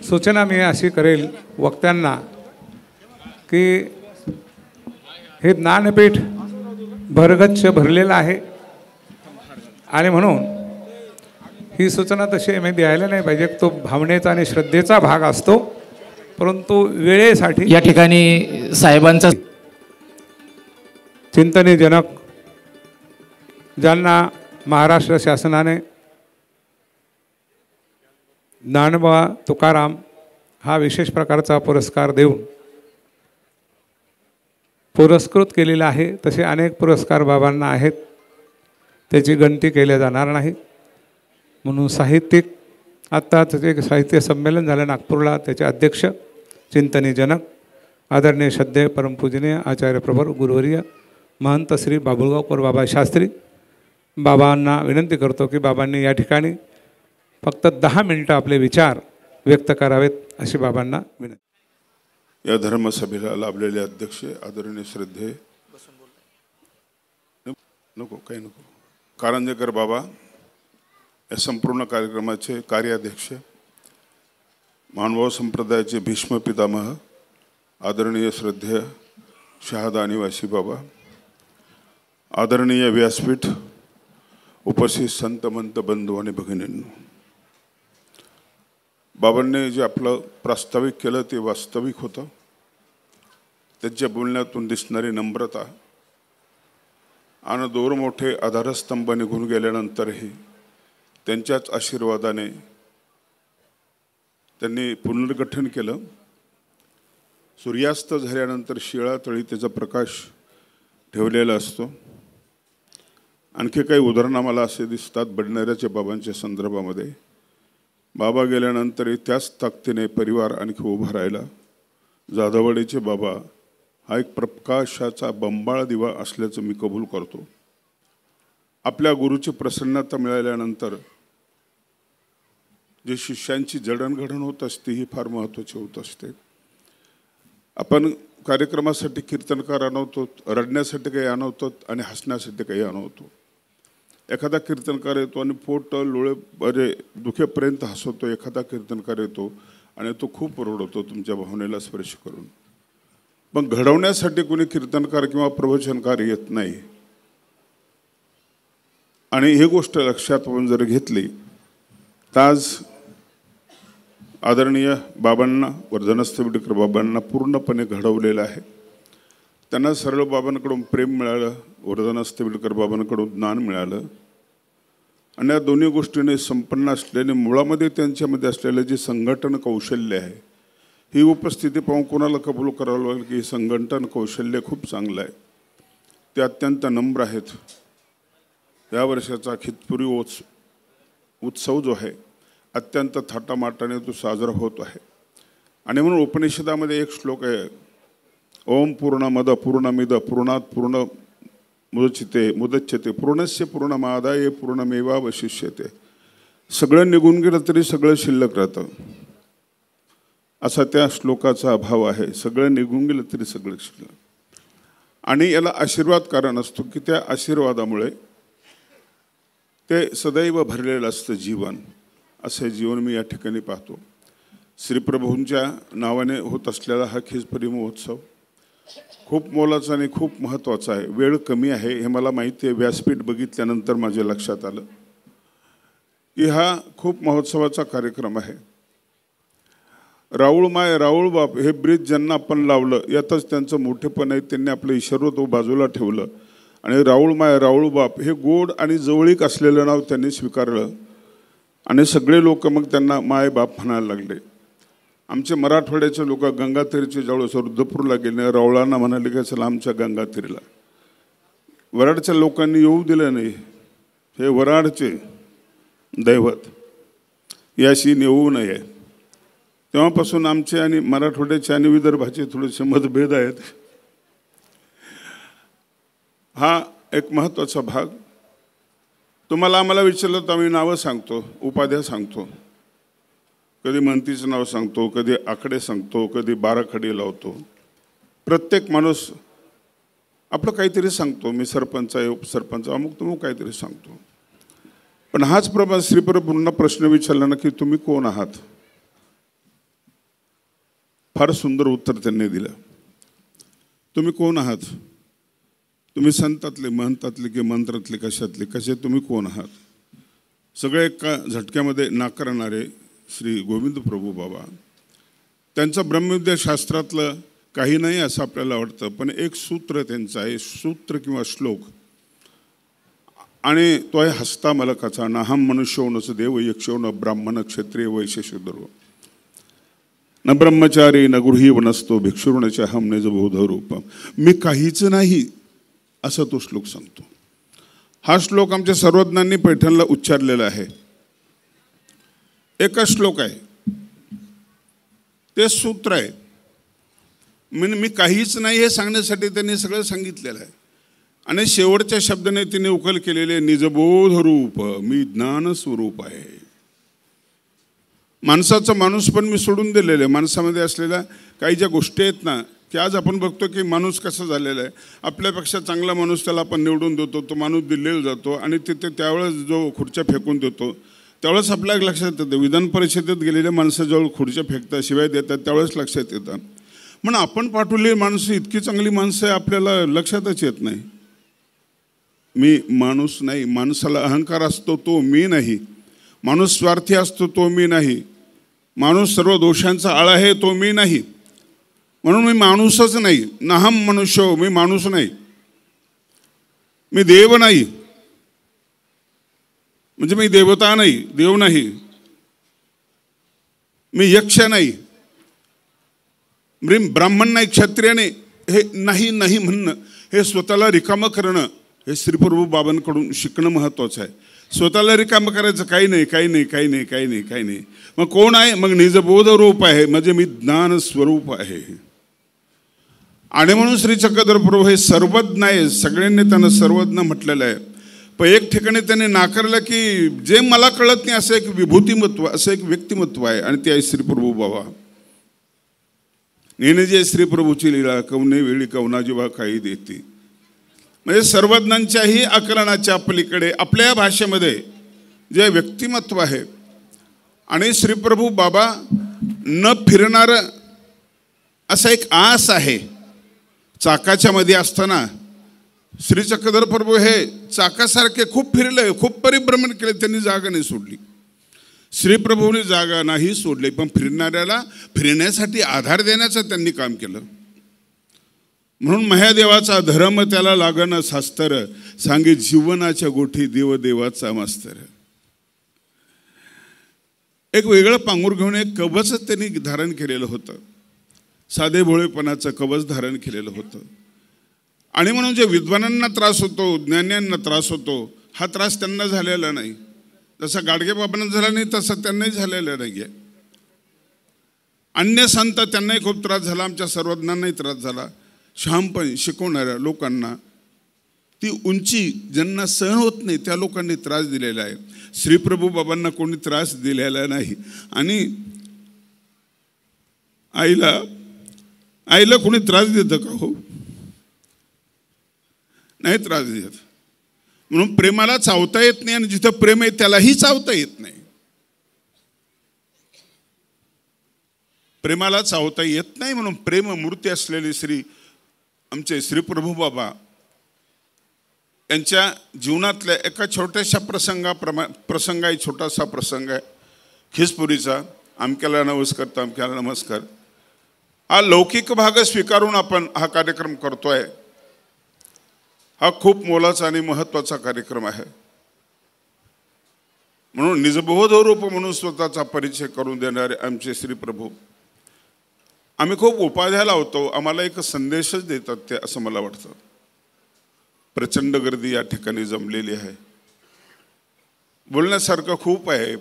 सूचना मी अशी करेल वक्त्यांना की हे ज्ञानपीठ भरगच्च भरलेलं आहे आणि म्हणून ही सूचना तशी मी द्यायला नाही पाहिजे. तो भावनेचा आणि श्रद्धेचा भाग असतो, परंतु वेळेसाठी या ठिकाणी साहेबांचा चिंतनीजनक, ज्यांना महाराष्ट्र शासनाने ज्ञानोबा तुकाराम हा विशेष प्रकारचा पुरस्कार देऊन पुरस्कृत केलेला आहे, तसे अनेक पुरस्कार बाबांना आहेत, त्याची गणती केली जाणार नाही. म्हणून साहित्यिक, आत्ताच एक साहित्य संमेलन झालं नागपूरला, त्याचे अध्यक्ष चिंतनीजनक आदरणीय श्रद्धेय परमपूजनीय आचार्य प्रवर गुरुवर्य महंत श्री बाबुळगावकर बाबा शास्त्री, बाबांना विनंती करतो की बाबांनी या ठिकाणी फक्त 10 मिनिटं आपले विचार व्यक्त करावेत अशी बाबांना विनंती. या धर्मसभेला लाभलेले अध्यक्ष आदरणीय श्रद्धेय कारंजेकर बाबा, या संपूर्ण कार्यक्रमाचे कार्याध्यक्ष, मानभाव संप्रदायाचे भीष्म पितामह आदरणीय श्रद्धेय शहादा निवासी बाबा, आदरणीय व्यासपीठ, उपस्थित संत मंत बंधू आणि भगिनींनो, बाबांनी जे आपलं प्रास्ताविक केलं ते वास्तविक होतं. त्यांच्या बोलण्यातून दिसणारी नम्रता आणि 2 मोठे आधारस्तंभ निघून गेल्यानंतरही त्यांच्याच आशीर्वादाने त्यांनी पुनर्गठन केलं. सूर्यास्त झाल्यानंतर शिळातळी त्याचा प्रकाश ठेवलेला असतो. आणखी काही उदाहरणं मला असे दिसतात बडनेराच्या बाबांच्या संदर्भामध्ये. बाबा गेल्यानंतरही त्याच ताकदीने परिवार आणखी उभा राहिला. जाधववाडीचे बाबा हा एक प्रकाशाचा बंबाळ दिवा असल्याचं मी कबूल करतो. आपल्या गुरुची प्रसन्नता मिळाल्यानंतर जे शिष्यांची जडणघडण होत असते ही फार महत्त्वाची होत असते. आपण कार्यक्रमासाठी कीर्तनकार आणवतो, रडण्यासाठी काही आणवतो आणि हसण्यासाठी काही आणवतो. एखादा कीर्तनकार येतो आणि पोट लोळे बरे दुखेपर्यंत हसवतो, एखादा कीर्तनकार येतो आणि तो खूप रडवतो तुमच्या भावनेला स्पर्श करून. पण घडवण्यासाठी कोणी कीर्तनकार किंवा प्रवचनकार येत नाही. आणि ही गोष्ट लक्षात आपण जर घेतली तर आज आदरणीय बाबांना, वर्धनस्थ विटेकर बाबांना पूर्णपणे घडवलेलं आहे. त्यांना सरळ बाबांकडून प्रेम मिळालं, वर्धनस्थ विटेकर बाबांकडून ज्ञान मिळालं आणि या दोन्ही गोष्टीने संपन्न असलेले मुळामध्ये त्यांच्यामध्ये असलेलं जे संघटन कौशल्य आहे, ही उपस्थिती पाहून कोणाला कबूल करावं लागेल की संघटन कौशल्य खूप चांगलं आहे. ते अत्यंत नम्र आहेत. या वर्षाचा खितपुरी उत्सव जो आहे अत्यंत थाटामाटाने तो साजरा होत आहे. आणि म्हणून उपनिषदामध्ये एक श्लोक आहे, ओम पूर्णमद पूर्णमिद पूर्णात पूर्ण मुदच्यते पूर्णस्य पूर्णमादाय पूर्णमेवावशिष्यते. सगळं निघून गेलं तरी सगळं शिल्लक राहतं, असा त्या श्लोकाचा भाव आहे. सगळं निघून गेलं तरी सगळं शिल्लक. आणि याला आशीर्वाद कारण असतो की त्या आशीर्वादामुळे ते सदैव भरलेलं असतं जीवन. असे जीवन मी या ठिकाणी पाहतो. श्रीप्रभूंच्या नावाने होत असलेला हा खिचपरी महोत्सव खूप मोलाचा आणि खूप महत्त्वाचा आहे. वेळ कमी आहे हे मला माहिती आहे. व्यासपीठ बघितल्यानंतर माझ्या लक्षात आलं की हा खूप महोत्सवाचा कार्यक्रम आहे. राऊळ माय राऊळ बाप हे ब्रिज ज्यांना आपण लावलं यातच त्यांचं मोठेपण आहे. त्यांनी आपलं ईश्वरत्व बाजूला ठेवलं आणि राऊळ माय राऊळ बाप हे गोड आणि जवळीक असलेलं नाव त्यांनी स्वीकारलं आणि सगळे लोक मग त्यांना माय बाप म्हणायला लागले. आमचे मराठवाड्याचे लोक गंगातीरचे ज्यावेळेस रुद्रपूरला गेले, रावळांना म्हणाले की चला आमच्या गंगातीरला. वराडच्या लोकांनी येऊ दिलं नाही. हे वराडचे दैवत याशी येऊ नये. तेव्हापासून आमचे आणि मराठवाड्याचे आणि विदर्भाचे थोडेसे मतभेद आहेत. हा एक महत्त्वाचा भाग. तुम्हाला आम्हाला विचारलं तर आम्ही नावं सांगतो, उपाध्या सांगतो, कधी मंत्रीचं नाव सांगतो, कधी आकडे सांगतो, कधी बाराखडी लावतो. प्रत्येक माणूस आपलं काहीतरी सांगतो. मी सरपंच आहे, उपसरपंच, अमुक तमुक काहीतरी सांगतो. पण हाच श्रीप्रभूंना प्रश्न विचारला ना की तुम्ही कोण आहात, फार सुंदर उत्तर त्यांनी दिलं. तुम्ही कोण आहात? तुम्ही संतातले, महंतातले की मंत्रातले, कशातले, कसे तुम्ही कोण आहात? सगळे एका झटक्यामध्ये नाकारणारे श्री गोविंद प्रभू बाबा. त्यांचं ब्रह्मविद्या शास्त्रातलं काही नाही असं आपल्याला वाटतं, पण एक सूत्र त्यांचं आहे, सूत्र किंवा श्लोक, आणि तो आहे हस्ता मलकाचा. नाहम मनुष्यो न देव यक्षो न ब्राह्मण क्षत्रिय वैश्य शूद्र न ब्रह्मचारी न गृही वनस्तो भिक्षुर्णच्या हम निज बोध रूपम. मी काहीच नाही असं तो श्लोक सांगतो. हा श्लोक आमच्या सर्वज्ञांनी पैठणला उच्चारलेला आहे. एकच श्लोक आहे, ते सूत्र आहे. मी काहीच नाही हे सांगण्यासाठी त्यांनी सगळं सांगितलेलं आहे. आणि शेवटच्या शब्दाने तिने उकल केलेले निजबोध रूप, मी ज्ञान स्वरूप आहे. माणसाचं माणूस पण मी सोडून दिलेलं आहे. माणसामध्ये असलेल्या काही ज्या गोष्टी आहेत ना, की आज आपण बघतो की माणूस कसा झालेला आहे. आपल्यापेक्षा चांगला माणूस त्याला आपण निवडून देतो, तो माणूस दिल्लीला जातो आणि तिथे त्यावेळेस जो खुर्च्या फेकून देतो त्यावेळेस आपल्या लक्षात येतं. विधान परिषदेत गेलेल्या माणसं जेव्हा खुर्च्या फेकतात, शिवाय देतात, त्यावेळेस लक्षात येतं. म्हणून आपण पाठवलेली माणसं इतकी चांगली माणसं आहे आपल्याला लक्षातच येत नाही. मी माणूस नाही. माणसाला अहंकार असतो तो मी नाही. माणूस स्वार्थी असतो तो मी नाही. माणूस सर्व दोषांचा आळ आहे तो मी नाही. म्हणून मी माणूसच नाही. नाहम मनुष्य, मी माणूस नाही. मी देव नाही, म्हणजे मी देवता नाही, देव नाही. मी यक्ष नाही, ब्राह्मण नाही, क्षत्रिय नाही. हे नाही नाही म्हणणं, हे स्वतःला रिकामं करणं, हे श्रीप्रभू बाबांकडून शिकणं महत्त्वाचं आहे. स्वतःला रिकामं करायचं काही नाही, काही नाही, काही नाही, काही नाही, काही नाही. मग कोण आहे? मग निजबोध रूप आहे, म्हणजे मी ज्ञान स्वरूप आहे. आणि म्हणून श्री चक्रधर प्रभू हे सर्वज्ञ आहे. सगळ्यांनी त्यांना सर्वज्ञ म्हटलेलं आहे. पण एक ठिकाणी त्यांनी नाकारलं की जे मला कळत नाही असं एक विभूतिमत्व, असं एक व्यक्तिमत्व आहे, आणि ते आहे श्रीप्रभू बाबा. नेने जे श्रीप्रभूची लीला कवने वेळी कवना जेव्हा काही देते. म्हणजे सर्वज्ञांच्याही आकलनाच्या पलीकडे आपल्या भाषेमध्ये जे व्यक्तिमत्व आहे. आणि श्रीप्रभू बाबा न फिरणारं असं एक आस आहे. चाकाच्या मध्ये असताना श्री चक्रधर प्रभू हे चाकासारखे खूप फिरले, खूप परिभ्रमण केले, त्यांनी जागा नाही सोडली. श्रीप्रभूंनी जागा नाही सोडली, पण फिरणाऱ्याला फिरण्यासाठी आधार देण्याचं त्यांनी काम केलं. म्हणून महादेवाचा धर्म त्याला लागणं शास्त्र, सांगे जीवनाच्या गोठी देवदेवाचा मास्तर. एक वेगळं पांघरूण घेऊन एक कवच त्यांनी धारण केलेलं होतं, साधे भोळेपणाचं कवच धारण केलेलं होतं. आणि म्हणून जे विद्वानांना त्रास होतो, ज्ञान्यांना त्रास होतो, हा त्रास त्यांना झालेला नाही. जसा गाडगेबाबांना झाला नाही तसा त्यांनाही झालेला नाही आहे. अन्य संत त्यांनाही खूप त्रास झाला, आमच्या सर्वज्ञांनाही त्रास झाला. शहाणपण शिकवणाऱ्या लोकांना ती उंची ज्यांना सहन होत नाही त्या लोकांनी त्रास दिलेला आहे. श्रीप्रभू बाबांना कोणी त्रास दिलेला नाही. आणि आईला कोणी त्रास देतं का? हो, नाही त्रास देत. म्हणून प्रेमाला चावता येत नाही, आणि जिथं प्रेम आहे त्यालाही चावता येत नाही. प्रेमाला चावता येत नाही म्हणून प्रेम मूर्ती असलेले आमचे श्रीप्रभू बाबा यांच्या जीवनातल्या एका छोट्याशा प्रसंग आहे. छोटासा प्रसंग आहे खिसपुरीचा. अमक्याला नमस्कार तमक्याला नमस्कार. हा लौकिक भाग स्वीकारून आपण हा कार्यक्रम करतोय. हा खूप मोलाचा आणि महत्त्वाचा कार्यक्रम आहे. म्हणून निजबोध रूप म्हणून स्वतःचा परिचय करून देणारे आमचे श्रीप्रभू, आम्ही खूप उपाध्या लावतो, आम्हाला एक संदेशच देतात ते, असं मला वाटतं. प्रचंड गर्दी या ठिकाणी जमलेली आहे, बोलण्यासारखं खूप आहे.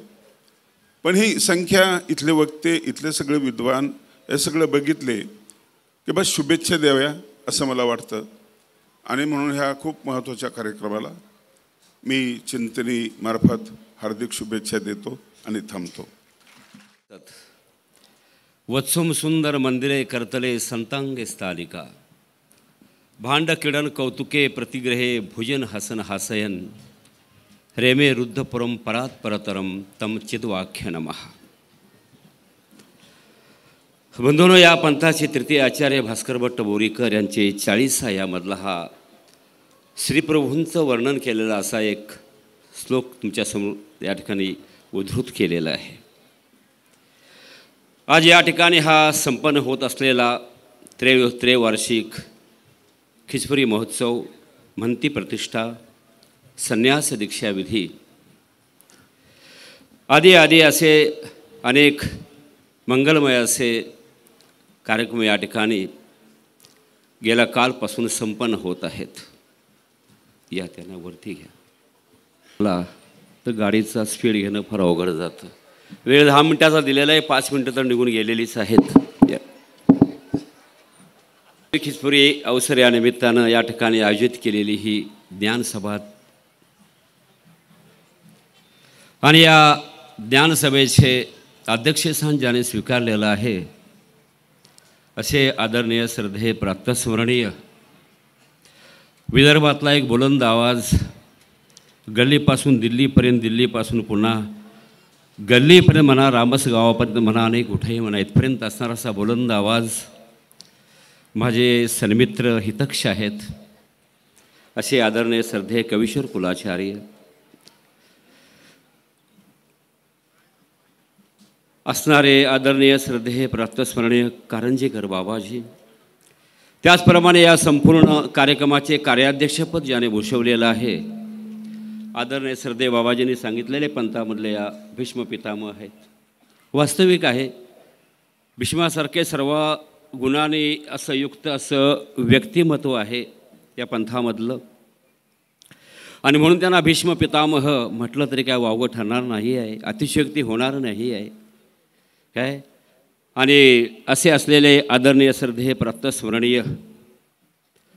पण ही संख्या, इथले वक्ते, इथले सगळे विद्वान हे सगळं बघितले की बस शुभेच्छा द्याव्या असं मला वाटतं. आणि म्हणून ह्या खूप महत्त्वाच्या कार्यक्रमाला मी चिंतनी मार्फत हार्दिक शुभेच्छा देतो आणि थांबतो. वत्सुम सुंदर मंदिरे करतले संतांगे स्थालिका, भांड किडन कौतुके प्रतिग्रहे भुजन हसन हासयन, रेमे रुद्ध परंपरात परतरम तम चिद्वाख्य नमः. बंधूंनो, या पंथाचे तृतीय आचार्य भास्कर भट्ट बोरीकर यांचे 40 यामधला हा श्रीप्रभूंचं वर्णन केलेला असा एक श्लोक तुमच्यासमोर या ठिकाणी उद्धृत केलेला आहे. आज या ठिकाणी हा संपन्न होत असलेला त्रैवार्षिक खिचपुरी महोत्सव, म्हणती प्रतिष्ठा, संन्यास दीक्षाविधी आदी असे अनेक मंगलमय असे कार्यक्रम या ठिकाणी गेल्या कालपासून संपन्न होत आहेत. या त्यांना वरती घ्या. मला तर गाडीचा स्पीड घेणं फार अवघड जातं. वेळ 10 मिनिटाचा दिलेला आहे, 5 मिनिटं तर निघून गेलेलीच आहेत. खिचपुरी अवसर या निमित्तानं या ठिकाणी आयोजित केलेली ही ज्ञानसभा आणि या ज्ञानसभेचे अध्यक्षस्थान ज्याने स्वीकारलेलं आहे असे आदरणीय श्रद्धेय प्रातस्मरणीय विदर्भातला एक बुलंद आवाज, गल्लीपासून दिल्लीपर्यंत, दिल्लीपासून पुन्हा गल्लीपर्यंत म्हणा, रामस गावापर्यंत म्हणा, आणि कुठेही म्हणा इथपर्यंत असणारा असा बुलंद आवाज माझे सन्मित्र हितक्ष आहेत असे आदरणीय श्रद्धेय कवीश्वर कुलाचार्य, असणारे आदरणीय श्रद्धेय प्रातस्मरणीय कारंजेकर बाबाजी, त्याचप्रमाणे या संपूर्ण कार्यक्रमाचे कार्याध्यक्षपद ज्याने भूषवलेलं आहे आदरणीय श्रद्धेय बाबाजींनी सांगितलेले पंथामधले या भीष्म पितामह आहेत. वास्तविक आहे, भीष्मासारखे सर्व गुणाने असं युक्त असं व्यक्तिमत्व आहे या पंथामधलं, आणि म्हणून त्यांना भीष्म पितामह म्हटलं तरी काय वावगं ठरणार नाही आहे, अतिशयोक्ती होणार नाही आहे काय. आणि असे असलेले आदरणीय श्रद्धेय प्रातस्मरणीय,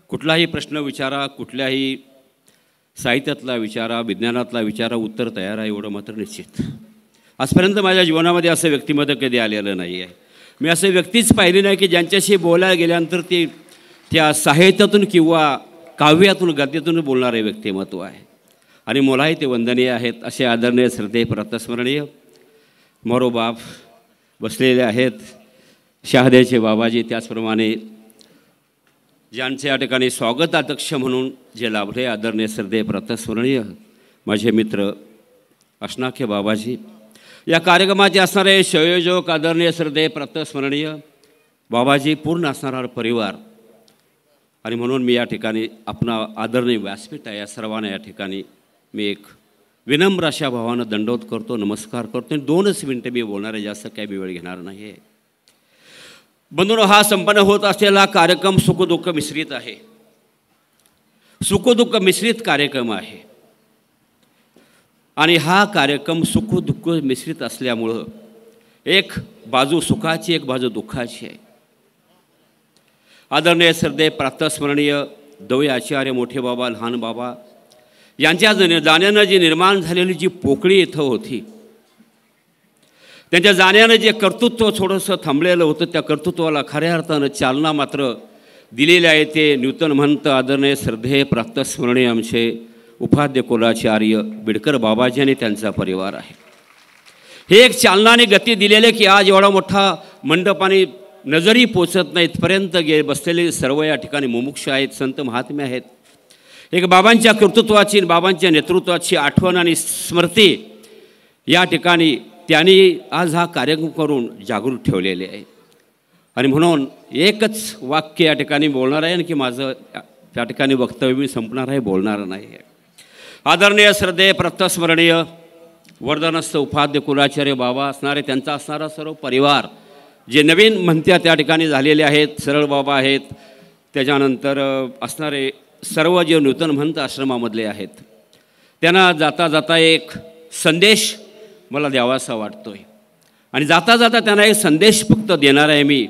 कुठलाही प्रश्न विचारा, कुठल्याही साहित्यातला विचारा, विज्ञानातला विचारा, उत्तर तयार आहे एवढं मात्र निश्चित. आजपर्यंत माझ्या जीवनामध्ये असं व्यक्तिमत्व कधी आलेलं नाही आहे. मी असे व्यक्तीच पाहिली नाही की ज्यांच्याशी बोलायला गेल्यानंतर ते त्या साहित्यातून किंवा काव्यातून गद्यातून बोलणारे व्यक्तिमत्व आहे, आणि मलाही ते वंदनीय आहेत. असे आदरणीय श्रद्धेय प्रातस्मरणीय मोरोबाप बसलेले आहेत, शहाद्याचे बाबाजी, त्याचप्रमाणे ज्यांचे या ठिकाणी स्वागताध्यक्ष म्हणून जे लाभले आदरणीय श्रद्धेय प्रातस्मरणीय माझे मित्र अष्णाख्य बाबाजी, या कार्यक्रमाचे असणारे संयोजक आदरणीय श्रद्धेय प्रातस्मरणीय बाबाजी, पूर्ण असणारा परिवार, आणि म्हणून मी या ठिकाणी आपणा आदरणीय व्यासपीठ आहे या सर्वांना या ठिकाणी मी एक विनम्र अशा भावानं दंडवत करतो, नमस्कार करतो. आणि 2च मिनटं मी बोलणार आहे, जास्त काही मी वेळ घेणार नाही आहे. बंधूंनो, हा संपन्न होत असलेला कार्यक्रम सुखदुःख मिश्रित आहे. सुखदुःख मिश्रित कार्यक्रम आहे आणि हा कार्यक्रम सुखदुःख मिश्रित असल्यामुळं एक बाजू सुखाची, एक बाजू दुःखाची आहे. आदरणीय श्रद्धेय प्रातस्मरणीय दवे आचार्य, मोठे बाबा, लहान बाबा यांच्या जाण्यानं जी निर्माण झालेली जी पोकळी इथं होती, त्यांच्या जाण्यानं जे कर्तृत्व थोडंसं थांबलेलं होतं, त्या कर्तृत्वाला खऱ्या अर्थानं चालना मात्र दिलेले आहे ते नूतन महंत आदरणीय श्रद्धेय प्रातस्मरणीय आमचे उपाध्य कुलाचार्य बिडकर बाबाजी आणि त्यांचा परिवार आहे. हे एक चालनाने गती दिलेले की आज एवढा मोठा मंडपाने नजरी पोचत नाही इथपर्यंत बसलेले सर्व या ठिकाणी मुमुक्ष आहेत, संत महात्मे आहेत. एक बाबांच्या कर्तृत्वाची, बाबांच्या नेतृत्वाची आठवण आणि स्मृती या ठिकाणी त्यांनी आज हा कार्यक्रम करून जागृत ठेवलेले आहे. आणि म्हणून एकच वाक्य या ठिकाणी बोलणार आहे की माझं त्या ठिकाणी वक्तव्य मी संपणार आहे, बोलणार नाही आहे. आदरणीय श्रद्धेय प्रातस्मरणीय वर्धनस्थ उपाध्य कुलाचार्य बाबा असणारे, त्यांचा असणारा सर्व परिवार, जे नवीन म्हणत्या त्या ठिकाणी झालेले आहेत, सरळ बाबा आहेत, त्याच्यानंतर असणारे सर्व जे नूतन महंत आश्रमामधले आहेत, त्यांना जाता जाता एक संदेश मला द्यावासा वाटतो आहे. आणि जाता जाता त्यांना एक संदेश फक्त देणार आहे मी.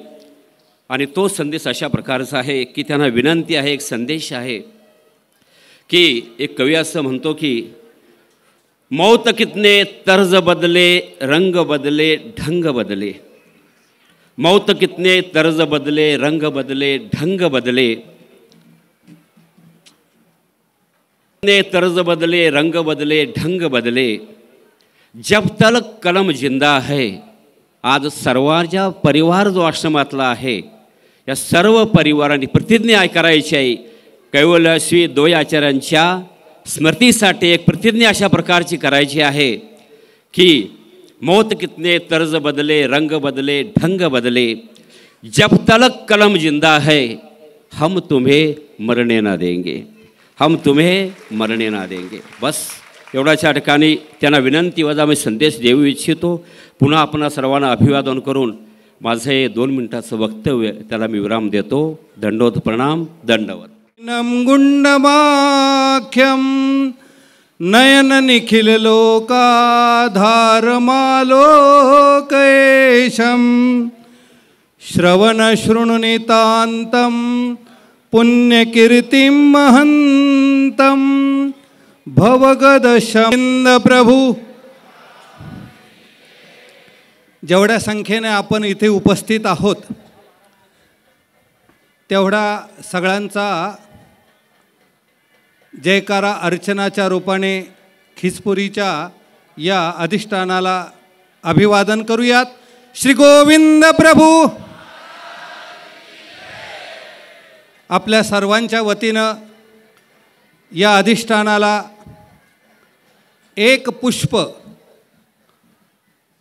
आणि तो संदेश अशा प्रकारचा आहे की त्यांना विनंती आहे, एक संदेश आहे की एक कवी असं म्हणतो की मौत कितने तर्ज बदले, रंग बदले, ढंग बदले. मौत कितने तर्ज बदले, रंग बदले, ढंग बदले. तर्ज बदले, रंग बदले, ढंग बदले, जब तक कलम जिंदा है. आज सर्वांच्या परिवार जो आश्रमातला आहे, या सर्व परिवारांनी प्रतिज्ञा करायची आहे. कैवल्य श्री दवे आचार्यांच्या स्मृतीसाठी एक प्रतिज्ञा अशा प्रकारची करायची आहे की मौत कितने तर्ज बदले, रंग बदले, ढंग बदले, जब तक कलम जिंदा है हम तुम्हें मरने ना देंगे, हम तुम्हें मरने ना देंगे. बस एवढ्याच्या ठिकाणी त्यांना विनंती वजा मी संदेश देऊ इच्छितो. पुन्हा आपण सर्वांना अभिवादन करून माझं हे 2 मिनिटाचं वक्तव्य त्याला मी विराम देतो. दंडोत प्रणाम, दंडवत. गुंडमाख्यम नयन निखिल लोकाधारमालोकेशम श्रवण शृणुनितांतम पुण्यकीर्तिं महंतम भवगदशमिंद प्रभू. जेवढ्या संख्येने आपण इथे उपस्थित आहोत तेवढा सगळ्यांचा जयकारा अर्चनाच्या रूपाने खिचपुरीच्या या अधिष्ठानाला अभिवादन करूयात. श्री गोविंद प्रभू. आपल्या सर्वांच्या वतीनं या अधिष्ठानाला एक पुष्प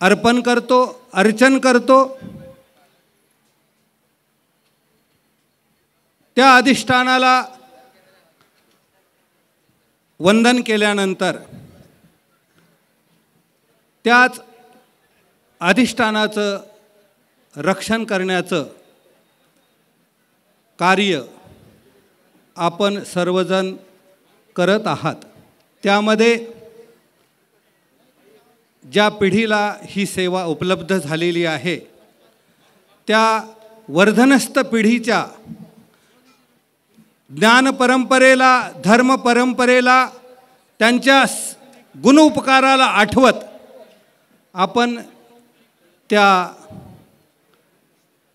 अर्पण करतो, अर्चन करतो. त्या अधिष्ठानाला वंदन केल्यानंतर त्याच अधिष्ठानाचं रक्षण करण्याचं कार्य आपण सर्वजण करत आहात. त्यामध्ये ज्या पिढीला ही सेवा उपलब्ध झालेली आहे त्या वर्धनस्थ पिढीच्या ज्ञान परंपरेला, धर्म परंपरेला, त्यांच्या गुण उपकाराला आठवत आपण त्या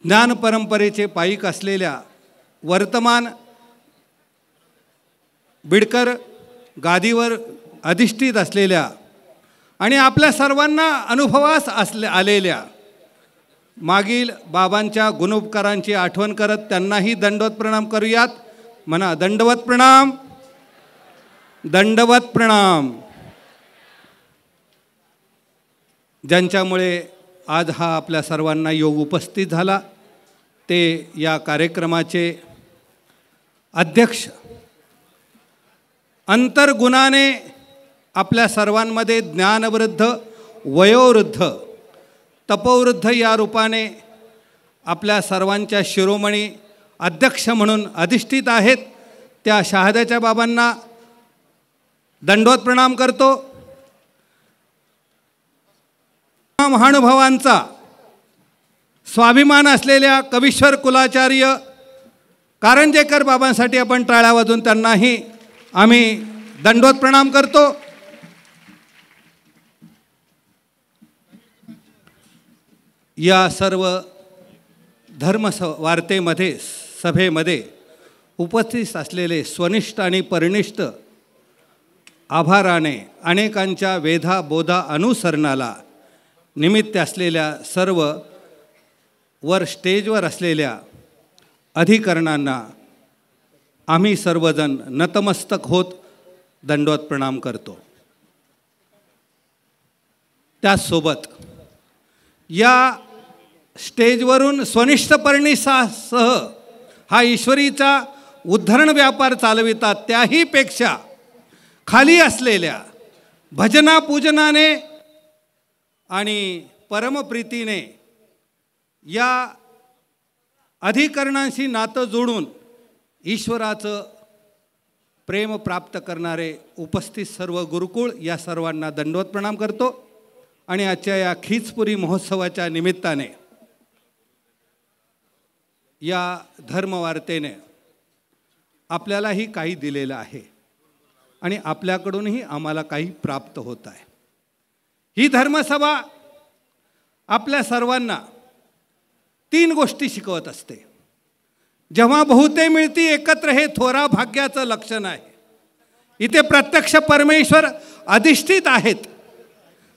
ज्ञान परंपरेचे पाईक असलेल्या वर्तमान बिडकर गादीवर अधिष्ठित असलेल्या आणि आपल्या सर्वांना अनुभवास आलेल्या मागील बाबांच्या गुणोपकारांची आठवण करत त्यांनाही दंडवत प्रणाम करूयात. म्हणा दंडवत प्रणाम, दंडवत प्रणाम. ज्यांच्यामुळे आज हा आपल्या सर्वांना योग उपस्थित झाला, ते या कार्यक्रमाचे अध्यक्ष, अंतर्गुणाने आपल्या सर्वांमध्ये ज्ञानवृद्ध, वयोवृद्ध, तपोवृद्ध या रूपाने आपल्या सर्वांच्या शिरोमणी अध्यक्ष म्हणून अधिष्ठित आहेत, त्या शहाद्याच्या बाबांना दंडवत प्रणाम करतो. महानुभावांचा स्वाभिमान असलेल्या कवीश्वर कुलाचार्य कारंजेकर बाबांसाठी आपण टाळ्या वाजवून त्यांनाही आम्ही दंडवत प्रणाम करतो. या सर्व धर्मवार्तेमध्ये सभेमध्ये उपस्थित असलेले स्वनिष्ठ आणि परनिष्ठ आभाराने अनेकांच्या वेधा बोधा अनुसरणाला निमित्त असलेल्या सर्व वर स्टेजवर असलेल्या अधिकरणांना आम्ही सर्वजण नतमस्तक होत दंडवत प्रणाम करतो. त्याचसोबत या स्टेजवरून स्वनिष्ठ परनिष्ठासह हा ईश्वरीचा उद्धरण व्यापार चालवितात, त्याही पेक्षा खाली असलेल्या भजना पूजनाने आणि परमप्रीतीने या अधिकरणांशी नातं जोडून ईश्वराचं प्रेम प्राप्त करणारे उपस्थित सर्व गुरुकुळ या सर्वांना दंडवत प्रणाम करतो. आणि आजच्या या खीचपुरी महोत्सवाच्या निमित्ताने या धर्मवार्तेने आपल्यालाही काही दिलेलं आहे आणि आपल्याकडूनही आम्हाला काही प्राप्त होत आहे. ही धर्मसभा आपल्या सर्वांना 3 गोष्टी शिकवत असते. जेव्हा बहुते मिळती एकत्र हे थोरा भाग्याचं लक्षण आहे. इथे प्रत्यक्ष परमेश्वर अधिष्ठित आहेत,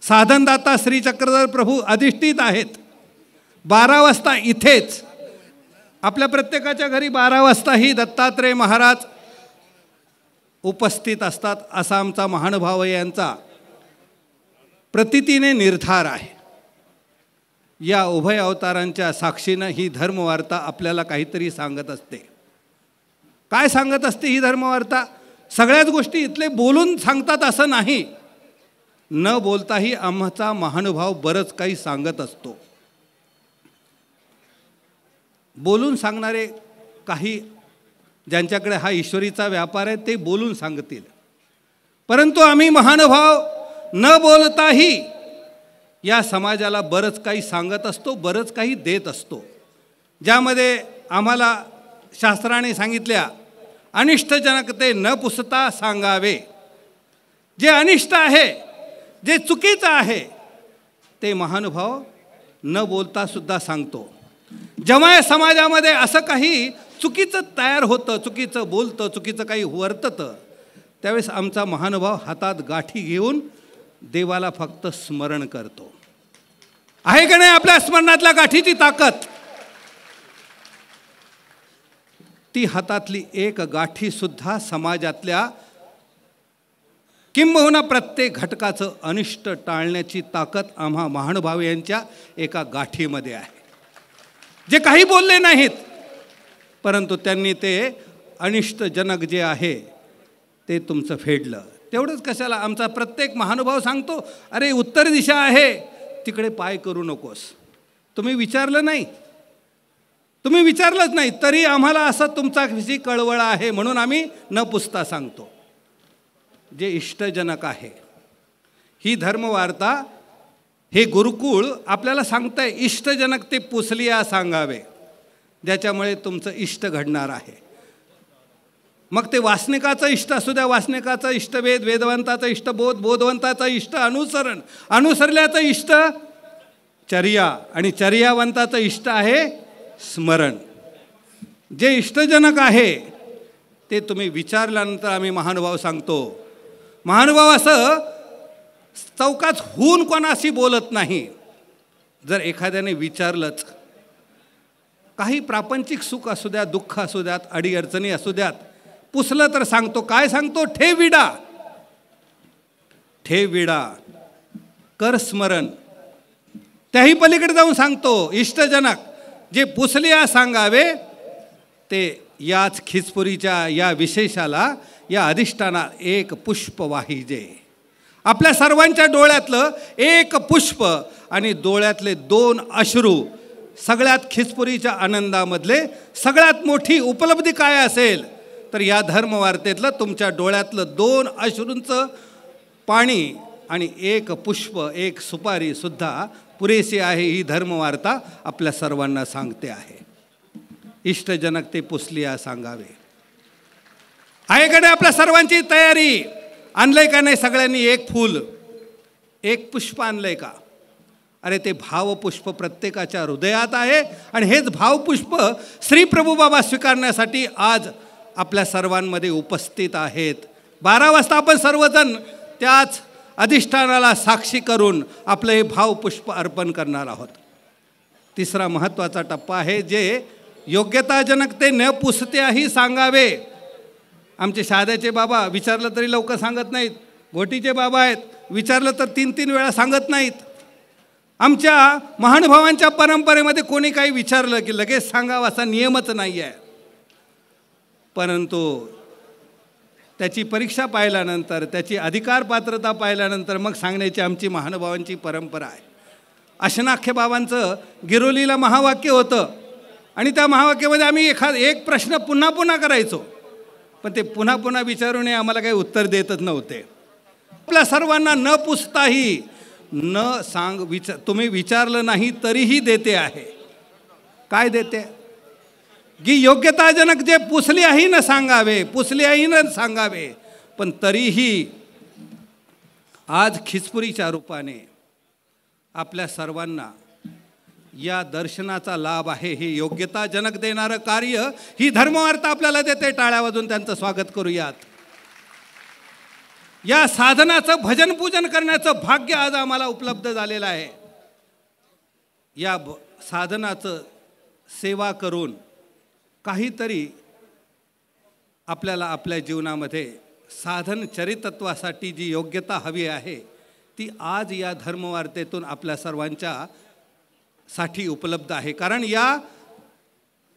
साधनदाता श्री चक्रधर प्रभू अधिष्ठित आहेत. 12 वाजता इथेच आपल्या प्रत्येकाच्या घरी 12 वाजताही दत्तात्रेय महाराज उपस्थित असतात असा आमचा महानुभाव यांचा प्रतीतीने निर्धार आहे. या उभय अवतारांच्या साक्षीनं ही धर्मवार्ता आपल्याला काहीतरी सांगत असते. काय सांगत असते ही धर्मवार्ता? सगळ्याच गोष्टी इथले बोलून सांगतात असं नाही, न बोलताही आमचा महानुभाव बरंच काही सांगत असतो. बोलून सांगणारे काही ज्यांच्याकडे हा ईश्वरीचा व्यापार आहे ते बोलून सांगतील, परंतु आम्ही महानुभाव न बोलताही या समाजाला बरंच काही सांगत असतो, बरंच काही देत असतो. ज्यामध्ये आम्हाला शास्त्राने सांगितल्या अनिष्टजनक ते न पुसता सांगावे. जे अनिष्ट आहे, जे चुकीचं आहे ते महानुभाव न बोलता सुद्धा सांगतो. जेव्हा या समाजामध्ये असं काही चुकीचं तयार होतं, चुकीचं बोलतं, चुकीचं काही वर्ततं, त्यावेळेस आमचा महानुभाव हातात गाठी घेऊन देवाला फक्त स्मरण करतो. आहे का नाही आपल्या स्मरणातल्या गाठीची ताकद? ती हातातली एक गाठी सुद्धा समाजातल्या किंबहुना प्रत्येक घटकाचं अनिष्ट टाळण्याची ताकद आम्हा महानुभाव यांच्या एका गाठीमध्ये आहे. जे काही बोलले नाहीत, परंतु त्यांनी ते अनिष्टजनक जे आहे ते तुमचं फेडलं. तेवढंच कशाला आमचा प्रत्येक महानुभाव सांगतो, अरे उत्तर दिशा आहे तिकडे पाय करू नकोस. तुम्ही विचारलं नाही, तुम्ही विचारलंच नाही, तरी आम्हाला असं तुमचा विषयी कळवळा आहे म्हणून आम्ही न पुसता सांगतो. जे इष्टजनक आहे, ही धर्मवार्ता, हे गुरुकुळ आपल्याला सांगताय इष्टजनक ते पुसलिया सांगावे, ज्याच्यामुळे तुमचं इष्ट घडणार आहे. मग ते वासनिकाचं इष्ट असू द्या, वासनिकाचं इष्टवेद, वेदवंताचं इष्टबोध, बोधवंताचं इष्ट अनुसरण, अनुसरल्याचं इष्ट चर्या, आणि चर्यावंताचं इष्ट आहे स्मरण. जे इष्टजनक आहे ते तुम्ही विचारल्यानंतर आम्ही महानुभाव सांगतो. महानुभाव असं चौकात होऊन कोणाशी बोलत नाही. जर एखाद्याने विचारलंच, काही प्रापंचिक सुख असू द्यात, दुःख असू द्यात, अडीअडचणी असू द्यात, पुसलं तर सांगतो. काय सांगतो? ठेव विडा, ठेव विडा, कर स्मरण, त्याही पलीकडे जाऊन सांगतो, इष्टजनक जे पुसलिया सांगावे ते याच खिचपुरीच्या या विशेषाला, या अधिष्ठाना एक पुष्प वाहिजे. आपल्या सर्वांच्या डोळ्यातलं एक पुष्प आणि डोळ्यातले 2 अश्रू, सगळ्यात खिचपुरीच्या आनंदामधले सगळ्यात मोठी उपलब्धी काय असेल तर या धर्मवार्तेतलं तुमच्या डोळ्यातलं 2 अश्रूंचं पाणी आणि एक पुष्प, एक सुपारी सुद्धा पुरेशी आहे. ही धर्मवार्ता आपल्या सर्वांना सांगते आहे. इष्टजनक ते पुसलिया सांगावे. आहे का नाही आपल्या सर्वांची तयारी? आणलंय का नाही सगळ्यांनी एक फूल, एक पुष्प आणलंय का? अरे ते भावपुष्प प्रत्येकाच्या हृदयात आहे आणि हेच भावपुष्प श्री प्रभू बाबा स्वीकारण्यासाठी आज आपल्या सर्वांमध्ये उपस्थित आहेत. 12 वाजता आपण सर्वजण त्याच अधिष्ठानाला साक्षी करून आपलं हे भावपुष्प अर्पण करणार आहोत. तिसरा महत्त्वाचा टप्पा आहे जे योग्यताजनक ते न पुसत्याही सांगावे. आमचे शाद्याचे बाबा विचारलं तरी लवकर सांगत नाहीत. घोटीचे बाबा आहेत, विचारलं तर 3-3 वेळा सांगत नाहीत. आमच्या महानुभावांच्या परंपरेमध्ये कोणी काही विचारलं की लगेच सांगावं असा नियमच नाही आहे. परंतु त्याची परीक्षा पाहिल्यानंतर, त्याची अधिकार पात्रता पाहिल्यानंतर मग सांगण्याची आमची महानुभावांची परंपरा आहे. अशनाख्य बाबांचं गिरोलीला महावाक्य होतं आणि त्या महावाक्यामध्ये आम्ही एक प्रश्न पुन्हा पुन्हा करायचो, पण ते पुन्हा पुन्हा विचारूनही आम्हाला काही उत्तर देतच नव्हते. आपल्या सर्वांना न पुसताही तुम्ही विचारलं नाही तरीही देते आहे. काय देते? की योग्यताजनक जे पुसलियाही न सांगावे, पुसलियाही न सांगावे, पण तरीही आज खिचपुरीच्या रूपाने आपल्या सर्वांना या दर्शनाचा लाभ आहे. हे योग्यताजनक देणारं कार्य ही धर्मवार्ता आपल्याला देते. टाळ्या वाजून त्यांचं स्वागत करूयात. या साधनाचं भजन पूजन करण्याचं भाग्य आज आम्हाला उपलब्ध झालेलं आहे. या साधनाचं सेवा करून काहीतरी आपल्याला आपल्या जीवनामध्ये साधन चरितत्वासाठी जी योग्यता हवी आहे ती आज या धर्मवार्तेतून आपल्या सर्वांच्या साठी उपलब्ध आहे. कारण या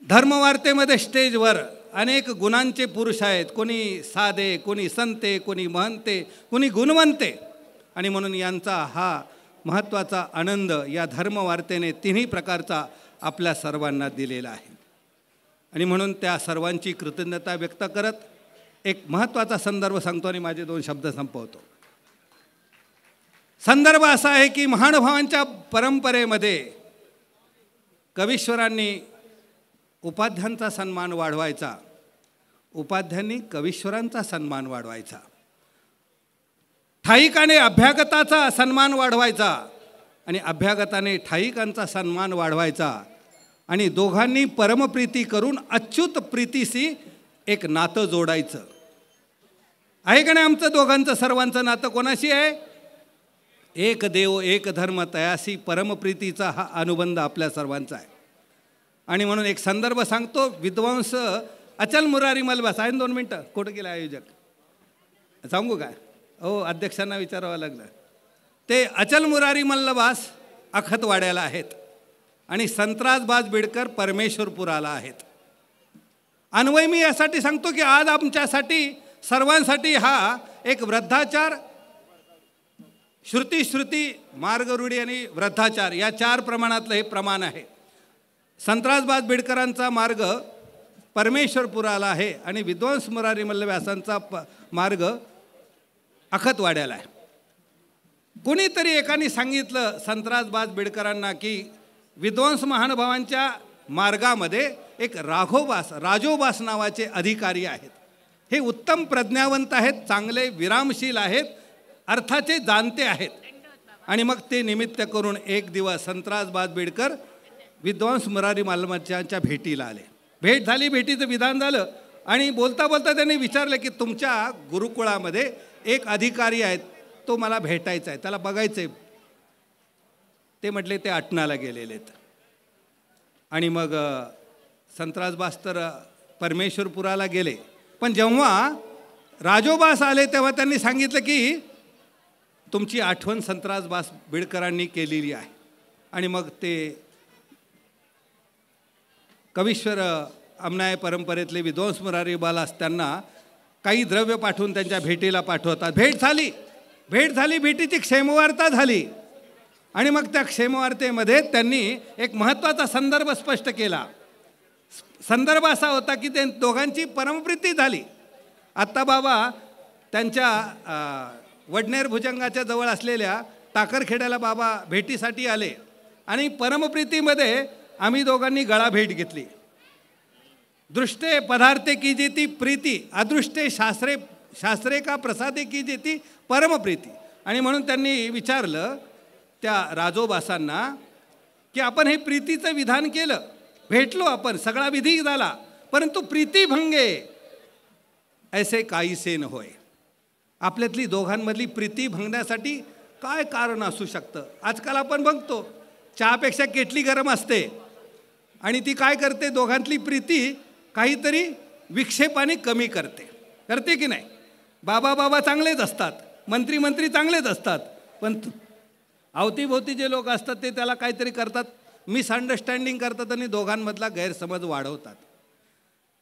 धर्मवार्तेमध्ये स्टेजवर अनेक गुणांचे पुरुष आहेत. कोणी साधे, कोणी संते, कोणी महंते, कोणी गुणवंते. आणि म्हणून यांचा हा महत्त्वाचा आनंद या धर्मवार्तेने 3ही प्रकारचा आपल्या सर्वांना दिलेला आहे. आणि म्हणून त्या सर्वांची कृतज्ञता व्यक्त करत एक महत्त्वाचा संदर्भ सांगतो आणि माझे 2 शब्द संपवतो. संदर्भ असा आहे की महानुभावांच्या परंपरेमध्ये कवीश्वरांनी उपाध्यांचा सन्मान वाढवायचा, उपाध्यांनी कवीश्वरांचा सन्मान वाढवायचा, ठाईकाने अभ्यागताचा सन्मान वाढवायचा आणि अभ्यागताने ठाईकांचा सन्मान वाढवायचा. आणि दोघांनी परमप्रीती करून अच्युत प्रीतीशी एक नातं जोडायचं. आहे का नाही आमचं दोघांचं सर्वांचं नातं कोणाशी आहे? एक देव एक धर्म तयासी परमप्रीतीचा हा अनुबंध आपल्या सर्वांचा आहे. आणि म्हणून एक संदर्भ सांगतो. विद्वांस अचल मुरारी मलबास आहे. 2 मिनटं. कुठं गेला आयोजक? सांगू काय? हो, अध्यक्षांना विचारावं लागलं. ते अचल मुरारी मल्लबास अखतवाड्याला आहेत आणि संत्रासबाज बिडकर परमेश्वरपुराला आहेत. अन्वय मी यासाठी सांगतो की आज आमच्यासाठी सर्वांसाठी हा एक वृद्धाचार, श्रुती मार्गरूढी आणि वृद्धाचार या 4 प्रमाणातलं हे प्रमाण आहे. संत्रासबाज बिडकरांचा मार्ग परमेश्वरपुराला आहे आणि विद्वांस मुरारी मल्लव्यासांचा मार्ग अखतवाड्याला आहे. कोणीतरी एकाने सांगितलं संत्रासबाज बिडकरांना की विद्वांस महानुभावांच्या मार्गामध्ये एक राजोबास नावाचे अधिकारी आहेत. हे उत्तम प्रज्ञावंत आहेत, चांगले विरामशील आहेत, अर्थाचे जाणते आहेत. आणि मग ते निमित्त करून एक दिवस संत्रासबाज बिडकर विद्वांस मुरारी मल्लमांच्या भेटीला आले. भेट झाली, भेटीचं विधान झालं आणि बोलता बोलता त्यांनी विचारलं की तुमच्या गुरुकुळामध्ये एक अधिकारी आहेत, तो मला भेटायचा आहे, त्याला बघायचं आहे. ते म्हटले ते अटनाला गेलेलेत. आणि मग संत्रासबास तर परमेश्वरपुराला गेले. पण जेव्हा राजोबास आले तेव्हा त्यांनी सांगितलं की तुमची आठवण संत्रासबास बिडकरांनी केलेली आहे. आणि मग ते कवीश्वर अमनाय परंपरेतले विद्वांस मुरारी बालास त्यांना काही द्रव्य पाठवून त्यांच्या भेटीला पाठवतात. भेट झाली, भेटीची क्षेमवार्ता झाली आणि मग त्या क्षेमवार्तेमध्ये त्यांनी एक महत्त्वाचा संदर्भ स्पष्ट केला. संदर्भ असा होता की ते दोघांची परमप्रीती झाली. आत्ता बाबा त्यांच्या वडनेर भुजंगाच्या जवळ असलेल्या टाकरखेड्याला बाबा भेटीसाठी आले आणि परमप्रीतीमध्ये आम्ही दोघांनी गळा भेट घेतली. दृष्टे पदार्थे की जेती प्रीती, अदृष्टे शास्त्रे का प्रसादे की जेती परमप्रीती. आणि म्हणून त्यांनी विचारलं त्या राजोबासांना की आपण हे प्रीतीचं विधान केलं, भेटलो आपण, सगळा विधी झाला, परंतु प्रीतीभंगे ऐसे काहीसे न होय. आपल्यातली दोघांमधली प्रीती भंगण्यासाठी काय कारण असू शकतं? आजकाल आपण बघतो चहापेक्षा केटली गरम असते आणि ती काय करते, दोघांतली प्रीती काहीतरी विक्षेपाने कमी करते की नाही? बाबा चांगलेच असतात, मंत्री चांगलेच असतात, पण अवतीभोवती जे लोक असतात ते त्याला काहीतरी करतात, मिसअंडरस्टँडिंग करतात आणि दोघांमधला गैरसमज वाढवतात.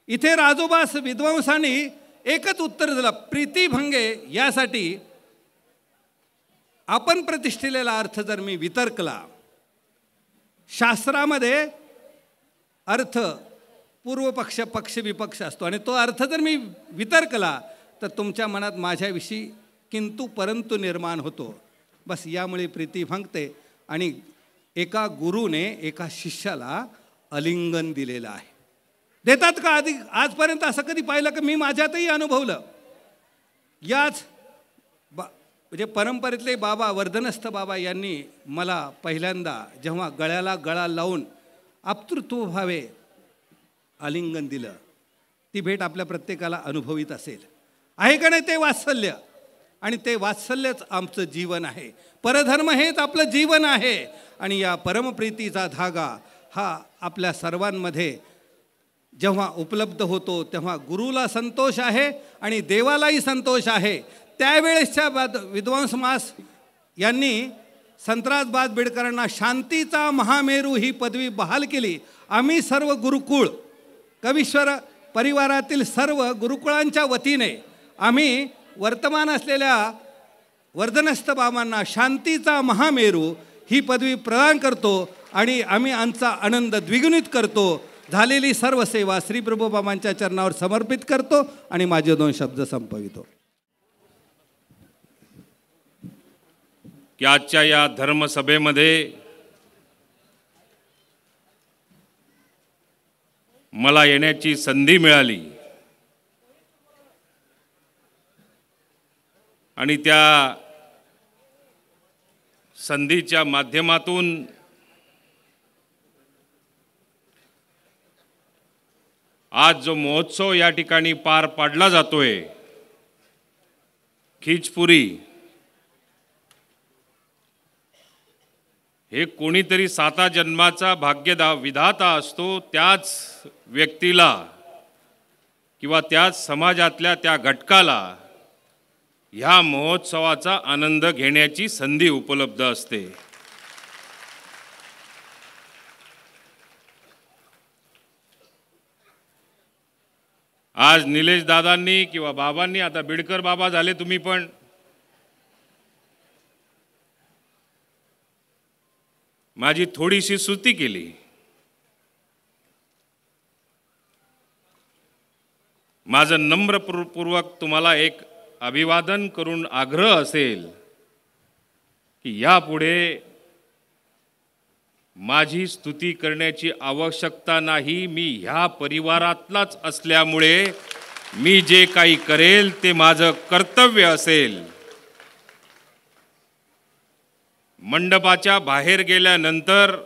इथे राजोबास विद्वांसांनी एकच उत्तर दिलं, प्रीतीभंगे. यासाठी आपण प्रतिष्ठिलेला अर्थ जर मी वितर्कला, शास्त्रामध्ये अर्थ पूर्वपक्ष पक्ष विपक्ष असतो आणि तो अर्थ जर मी वितर्कला तर तुमच्या मनात माझ्याविषयी किंतु परंतु निर्माण होतो. बस यामुळे प्रीती भंगते. आणि एका गुरुने एका शिष्याला आलिंगन दिलेलं आहे. देतात का? आजपर्यंत असं कधी पाहिलं का? मी माझ्यातही अनुभवलं. याच म्हणजे परंपरेतले बाबा वर्धनस्थ बाबा यांनी मला पहिल्यांदा जेव्हा गळ्याला गळा लावून आप्तृत्वभावे आलिंगन दिलं, ती भेट आपल्या प्रत्येकाला अनुभवित असेल. आहे का नाही ते वात्सल्य? आणि ते वात्सल्यच आमचं जीवन आहे. परधर्म हेच आपलं जीवन आहे. आणि या परमप्रीतीचा धागा हा आपल्या सर्वांमध्ये जेव्हा उपलब्ध होतो तेव्हा गुरुला संतोष आहे आणि देवालाही संतोष आहे. त्यावेळेसच्या विद्वांस मास यांनी संतराज बाज बिडकरांना शांतीचा महामेरू ही पदवी बहाल केली. आम्ही सर्व गुरुकुळ कवीश्वर परिवारातील सर्व गुरुकुळांच्या वतीने आम्ही वर्तमान असलेल्या वर्धनस्थ बाबांना शांतीचा महामेरू ही पदवी प्रदान करतो आणि आम्ही आमचा आनंद द्विगुणित करतो. झालेली सर्व सेवा श्री प्रभू बाबांच्या चरणावर समर्पित करतो आणि माझे 2 शब्द संपवितो. की आजच्या या धर्मसभेमध्ये मला येण्याची संधी मिळाली आणि त्या संधीच्या माध्यमातून आज जो महोत्सव या ठिकाणी पार पाडला जातोय, खिचपुरी, हे कोणीतरी 7 जन्माचा विधाता असतो, त्याच व्यक्तीला किंवा त्याच समाजातल्या त्या घटकाला ह्या महोत्सवाचा आनंद घेण्याची संधी उपलब्ध असते. आज निलेश दादांनी किंवा बाबांनी, आता बिडकर बाबा झाले तुम्ही पण, माझी थोडीशी स्तुती केली. माझं नम्रपूर्वक तुम्हाला एक अभिवादन करून आग्रह असेल की यापुढे माझी स्तुती करण्याची आवश्यकता नाही. मी ह्या परिवारातलाच असल्यामुळे मी जे काही करेल ते माझं कर्तव्य असेल. मंडपाच्या बाहेर गेल्यानंतर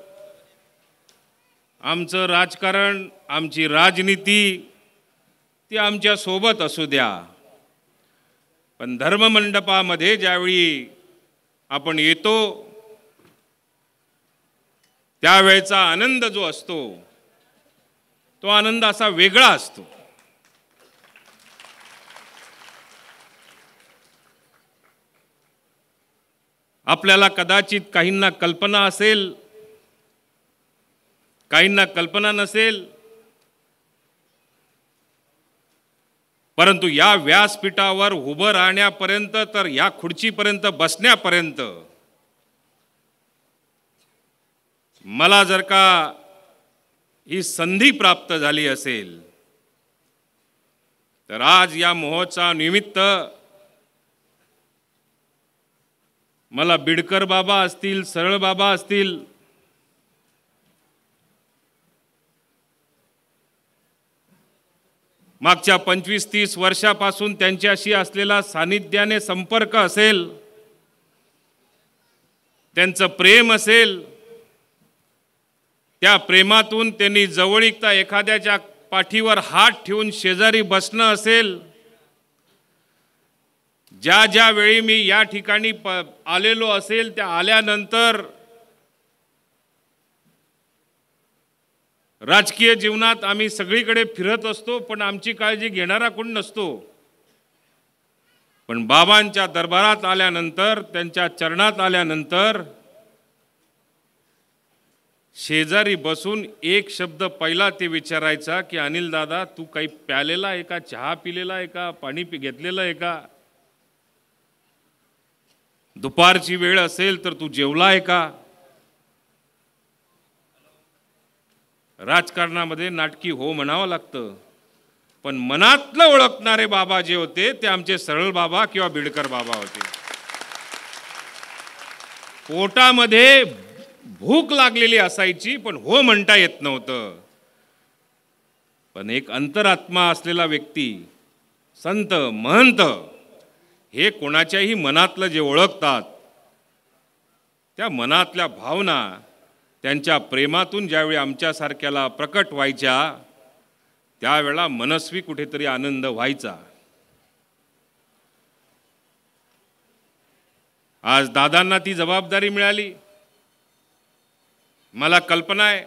आमचं राजकारण, आमची राजनीती ती आमच्या सोबत असू द्या, पण धर्ममंडपामध्ये ज्यावेळी आपण येतो त्यावेळेचा आनंद जो असतो तो आनंद असा वेगळा असतो. आपल्याला कदाचित काहींना कल्पना असेल काहींना कल्पना नसेल, परंतु या व्यासपीठावर उभं राहण्यापर्यंत तर या खुर्चीपर्यंत बसण्यापर्यंत मला जर का ही संधी प्राप्त झाली असेल तर आज या महोत्सवानिमित्त मला बिडकर बाबा असतील, सरळ बाबा असतील, मागच्या 25-30 वर्षापासून त्यांच्याशी असलेला सानिध्याने संपर्क असेल, त्यांचं प्रेम असेल, त्या प्रेमातून त्यांनी जवळीकता एखाद्याच्या पाठीवर हात ठेवून शेजारी बसणं असेल, ज्या ज्या वेळी मी या ठिकाणी आलेलो असेल त्या आल्यानंतर राजकीय जीवनात आम्ही सगळीकडे फिरत असतो, पण आमची काळजी घेणारा कोण नसतो. पण बाबांच्या दरबारात आल्यानंतर, त्यांच्या चरणात आल्यानंतर शेजारी बसून एक शब्द पहिला ते विचारायचा की अनिल दादा, तू काही प्यालेला आहे का, चहा पिलेला आहे का, पाणी घेतलेलं आहे का, दुपारची वेळ असेल तर तू जेवला आहे का. राजकारणामध्ये नाटकी हो म्हणावं लागतं, पण मनातलं ओळखणारे बाबा जे होते ते आमचे सरळ बाबा किंवा बिडकर बाबा होते. पोटामध्ये भूक लागलेली असायची पण हो म्हणता येत नव्हतं. पण एक अंतरात्मा असलेला व्यक्ती, संत महंत, हे कोणाच्याही मनातलं जे ओळखतात, त्या मनातल्या भावना त्यांच्या प्रेमातून ज्यावेळी आमच्यासारख्याला प्रकट व्हायच्या त्यावेळेला मनस्वी कुठेतरी आनंद व्हायचा. आज दादांना ती जबाबदारी मिळाली. मला कल्पना आहे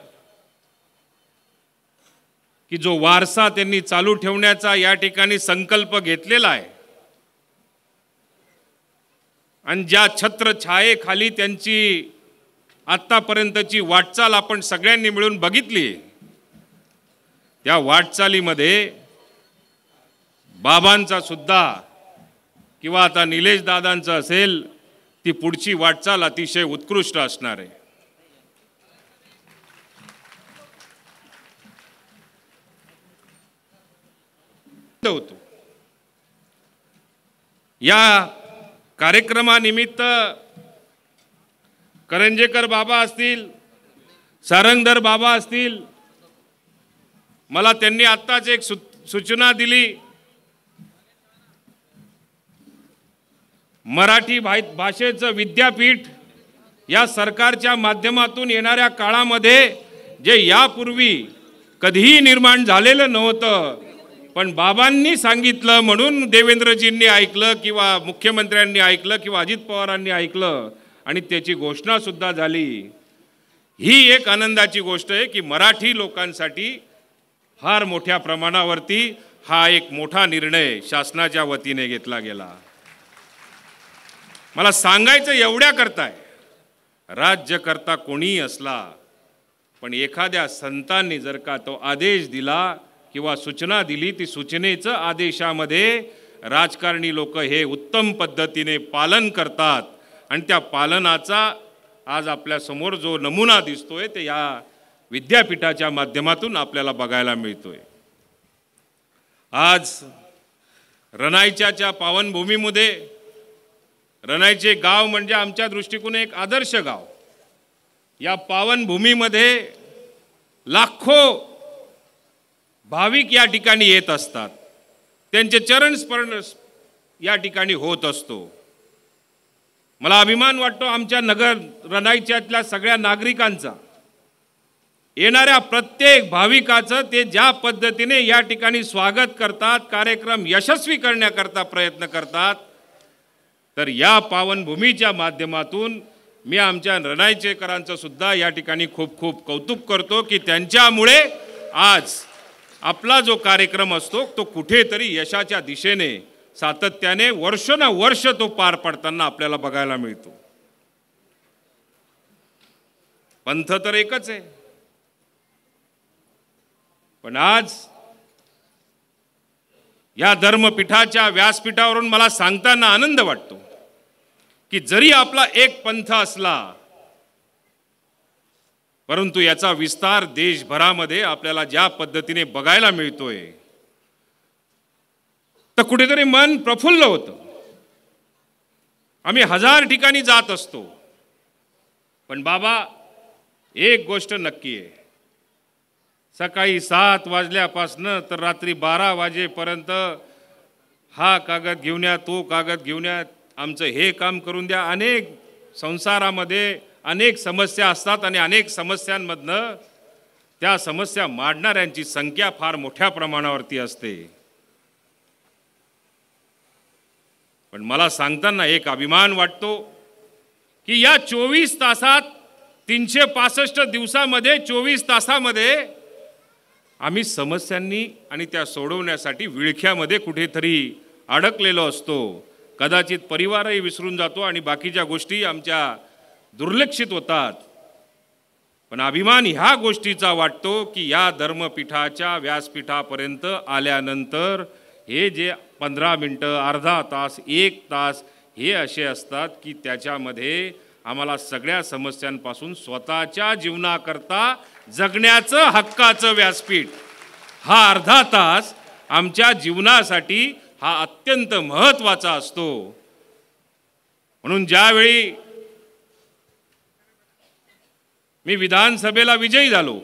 की जो वारसा त्यांनी चालू ठेवण्याचा या ठिकाणी संकल्प घेतलेला आहे आणि ज्या छत्रछायेखाली त्यांची आत्तापर्यंतची वाटचाल आपण सगळ्यांनी मिळून बघितली, त्या वाटचालीमध्ये बाबांचा सुद्धा किंवा आता निलेश दादांचं असेल, ती पुढची वाटचाल अतिशय उत्कृष्ट असणार आहे. होतो या कार्यक्रमानिमित्त करंजेकर बाबा असतील, सारंगधर बाबा असतील, मला त्यांनी आत्ताच एक सूचना दिली. मराठी भाषेचं विद्यापीठ या सरकारच्या माध्यमातून येणाऱ्या काळामध्ये जे यापूर्वी कधीही निर्माण झालेलं नव्हतं, पण बाबांनी सांगितलं म्हणून देवेंद्रजींनी ऐकलं किंवा मुख्यमंत्र्यांनी ऐकलं किंवा अजित पवारांनी ऐकलं आणि त्याची घोषणा सुद्धा झाली. ही एक आनंदाची गोष्ट आहे की मराठी लोकांसाठी फार मोठ्या प्रमाणावरती हा एक मोठा निर्णय शासनाच्या वतीने घेतला गेला. मला सांगायचं एवढ्या करताय, राज्यकर्ता कोणीही असला पण एखाद्या संतांनी जर का तो आदेश दिला किंवा सूचना दिली, ती सूचनेचं आदेशामध्ये राजकारणी लोक हे उत्तम पद्धतीने पालन करतात आणि त्या पालनाचा आज आपल्या समोर जो नमुना दिसतोय ते या विद्यापीठाच्या माध्यमातून आपल्याला बघायला मिळतोय. आज रनाईच्या पावनभूमीमध्ये, रनाईचे गाव म्हणजे आमच्या दृष्टिकोन एक आदर्श गाव, या पावनभूमीमध्ये लाखो भाविक या ठिकाणी येत असतात, त्यांचे चरण स्मरण या ठिकाणी होत असतो. मला अभिमान वाटतो आमच्या नगर रनाईच्यातल्या सगळ्या नागरिकांचा, येणाऱ्या प्रत्येक भाविकाचं ते ज्या पद्धतीने या ठिकाणी स्वागत करतात, कार्यक्रम यशस्वी करण्याकरता प्रयत्न करतात. तर या पावनभूमीच्या माध्यमातून मी आमच्या रनाईचेकरांचं सुद्धा या ठिकाणी खूप खूप कौतुक करतो की त्यांच्यामुळे आज आपला जो कार्यक्रम असतो तो कुठेतरी यशाच्या दिशेने सातत्याने वर्षानुवर्ष तो पार पडताना आपल्याला बघायला मिळतो. पंथ तर एकच आहे, पण आज या धर्मपीठाच्या व्यासपीठावरून मला सांगताना आनंद वाटतो की जरी आपला एक पंथ असला, परंतु याचा विस्तार देशभरामध्ये आपल्याला ज्या पद्धतीने बघायला मिळतोय, तर कुठेतरी मन प्रफुल्ल होतं. आम्ही 1000 ठिकाणी जात असतो, पण बाबा एक गोष्ट नक्की आहे, सकाळी 7 वाजल्यापासनं तर रात्री 12 वाजेपर्यंत हा कागद घेऊन या, तो कागद घेऊन या, आमचं हे काम करून द्या. अनेक संसारामध्ये अनेक समस्या असतात आणि अनेक समस्यांमधनं त्या समस्या मांडणाऱ्यांची संख्या फार मोठ्या प्रमाणावरती असते. पण मला सांगताना एक अभिमान वाटतो की या 24 तासात 365 दिवसामध्ये 24 तासामध्ये आम्ही समस्यांनी आणि त्या सोडवण्यासाठी विळख्यामध्ये कुठेतरी अडकलेलो असतो. कदाचित परिवारही विसरून जातो आणि बाकीच्या गोष्टी आमच्या दुर्लक्षित होतात. पण अभिमान ह्या गोष्टीचा वाटतो की या धर्मपीठाच्या व्यासपीठापर्यंत आल्यानंतर हे जे 15 मिनटं, अर्धा तास, 1 तास हे असे असतात की त्याच्यामध्ये आम्हाला सगळ्या समस्यांपासून स्वतःच्या जीवनाकरता जगण्याचं हक्काचं व्यासपीठ, हा अर्धा तास आमच्या जीवनासाठी हा अत्यंत महत्त्वाचा असतो. म्हणून ज्यावेळी मी विधानसभेला विजयी झालो,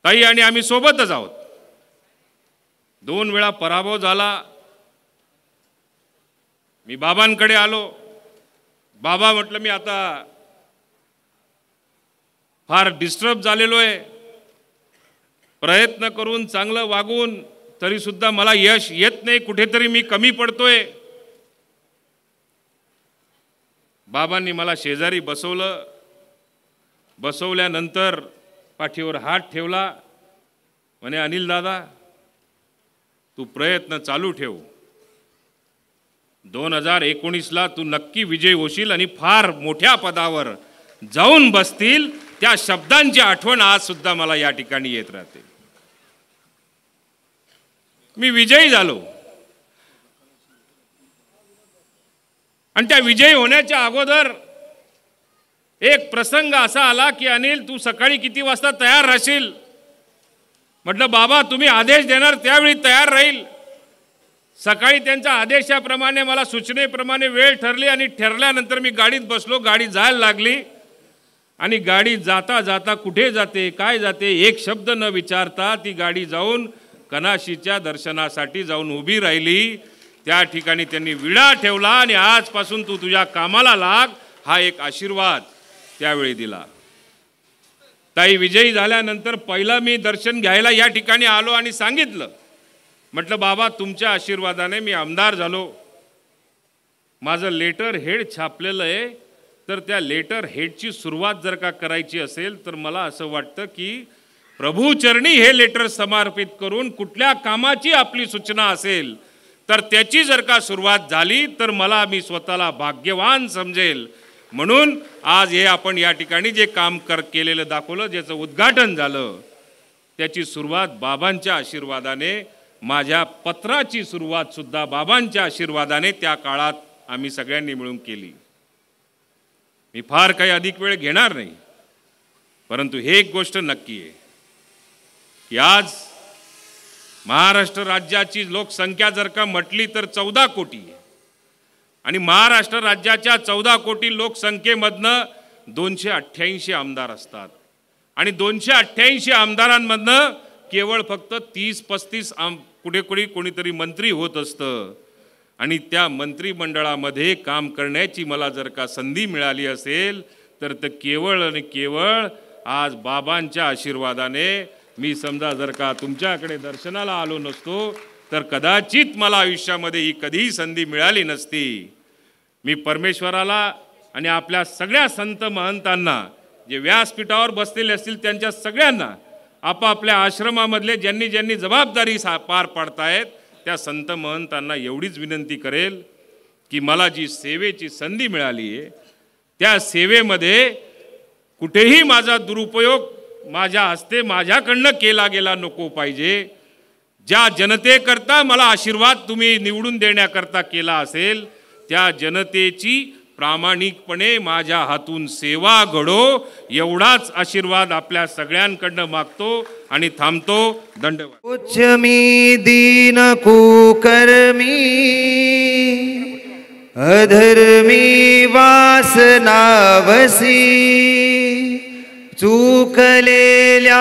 ताई आणि आम्ही सोबतच आहोत. 2 वेळा पराभव झाला. मी बाबांकडे आलो. बाबा म्हटलं मी आता फार डिस्टर्ब झालेलो आहे, प्रयत्न करून चांगलं वागून तरी सुद्धा मला यश येत नाही, कुठेतरी मी कमी पडतोय. बाबांनी मला शेजारी बसवलं. बसवल्यानंतर पाठीवर हात ठेवला. म्हणे अनिल दादा, तू प्रयत्न चालू ठेव. 2019ला तू नक्की विजयी होशील आणि फार मोठ्या पदावर जाऊन बसतील. त्या शब्दांची आठवण आज सुद्धा मला या ठिकाणी येत राहते. मी विजयी झालो आणि त्या विजयी होण्याच्या अगोदर एक प्रसंग असा आला की अनिल, तू सकाळी किती वाजता तयार राहशील? म्हटलं बाबा, तुम्ही आदेश देणार त्यावेळी तयार राहील. सकाळी त्यांच्या आदेशाप्रमाणे, मला सूचनेप्रमाणे वेळ ठरली आणि ठरल्यानंतर मी गाडीत बसलो. गाडी जायला लागली आणि गाडी जाता जाता कुठे जाते, काय जाते, एक शब्द न विचारता ती गाडी जाऊन कनाशीच्या दर्शनासाठी जाऊन उभी राहिली. त्या ठिकाणी त्यांनी विडा ठेवला आणि आजपासून तू तुझ्या कामाला लाग, हा एक आशीर्वाद त्यावेळी दिला. ताई विजयी झाल्यानंतर पहिला मी दर्शन घ्यायला या ठिकाणी आलो आणि सांगितलं, म्हटलं बाबा, तुमच्या आशीर्वादाने मी आमदार झालो. माझं लेटर हेड छापलेलं आहे, तर त्या लेटर हेडची सुरुवात जर का करायची असेल तर मला असं वाटतं की प्रभूचरणी हे लेटर समर्पित करून कुठल्या कामाची आपली सूचना असेल तर त्याची जर का सुरुवात झाली तर मला, मी स्वतःला भाग्यवान समजेल. म्हणून आज हे आपण या ठिकाणी जे काम केलेलं दाखवलं, ज्याचं उद्घाटन झालं, त्याची सुरुवात बाबांच्या आशीर्वादाने, माझ्या पत्राची सुरुवात सुद्धा बाबांच्या आशीर्वादाने त्या काळात आम्ही सगळ्यांनी मिळून केली. मी फार काही अधिक वेळ घेणार नाही, परंतु हे एक गोष्ट नक्की आहे की आज महाराष्ट्र राज्याची लोकसंख्या जर का म्हटली तर 14 कोटी आहे आणि महाराष्ट्र राज्याच्या 14 कोटी लोकसंख्येमधनं 288 आमदार असतात आणि 288 आमदारांमधनं केवळ फक्त 30-35 कुठे कोणीतरी मंत्री होत असतं. आणि त्या मंत्रिमंडळामध्ये काम करण्याची मला जर का संधी मिळाली असेल तर ते केवळ आणि केवळ आज बाबांच्या आशीर्वादाने. मी समजा जर का तुमच्याकडे दर्शनाला आलो नसतो तर कदाचित मला आयुष्यामध्ये ही कधीही संधी मिळाली नसती. मी परमेश्वराला आणि आपल्या सगळ्या संत महंतांना, जे व्यासपीठावर बसलेले असतील त्यांच्या सगळ्यांना, आपापल्या आश्रमामधले ज्यांनी ज्यांनी जबाबदारी पार पाडतायत त्या संत महंतांना एवढीच विनंती करेल की मला जी सेवेची संधी मिळाली आहे त्या सेवेमध्ये कुठेही माझा दुरुपयोग माझ्या हस्ते माझ्याकडनं केला गेला नको पाहिजे. ज्या जनतेकरता मला आशीर्वाद तुम्ही निवडून देण्याकरता केला असेल त्या जनतेची प्रामाणिकपणे माझ्या हातून सेवा घडो एवढाच आशीर्वाद आपल्या सगळ्यांकडनं मागतो आणि थांबतो. धन्यवाद. उच्च मी दीन कुकर्मी अधर्मी वासनावसी चुकलेल्या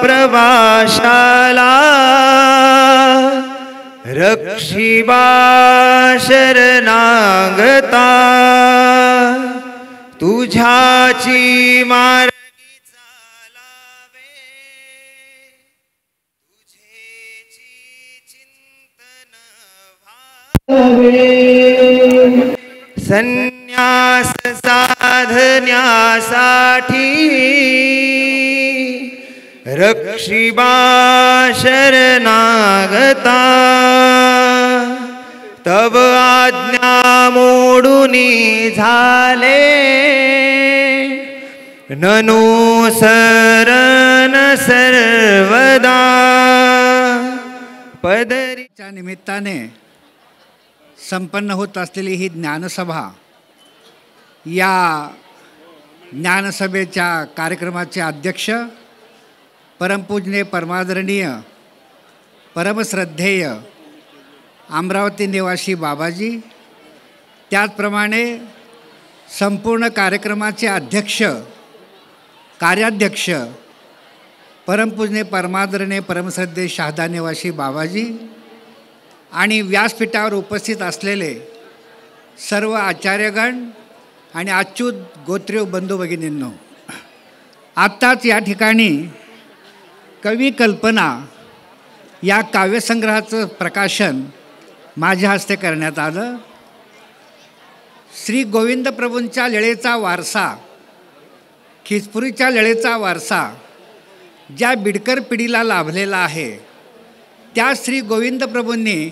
प्रवाशाला रक्षिबा शरणागता तुझ्याची मार्गी चालावे तुझेची चिंतन व्हावे संन्यास साधण्यासाठी रक्षिबा शरणागता तव आज्ञा मोडूनी झाले ननु शरण सर्वदा पदरीच्या निमित्ताने संपन्न होत असलेली ही ज्ञानसभा, या ज्ञानसभेच्या कार्यक्रमाचे अध्यक्ष परमपूजनीय परमादरणीय परमश्रद्धेय अमरावती निवासी बाबाजी, त्याचप्रमाणे संपूर्ण कार्यक्रमाचे अध्यक्ष कार्याध्यक्ष परमपूजनीय परमादरणीय परमश्रद्धेय शहादा निवासी बाबाजी आणि व्यासपीठावर उपस्थित असलेले सर्व आचार्यगण आणि अच्युत गोत्रीय बंधू भगिनींनो, आत्ताच या ठिकाणी कवी कल्पना या काव्यसंग्रहाचं प्रकाशन माझ्या हस्ते करण्यात आलं. श्री गोविंद प्रभूंच्या लीळेचा वारसा, खिचपुरीच्या लीळेचा वारसा ज्या बिडकर पिढीला लाभलेला आहे, त्या श्री गोविंद प्रभूंनी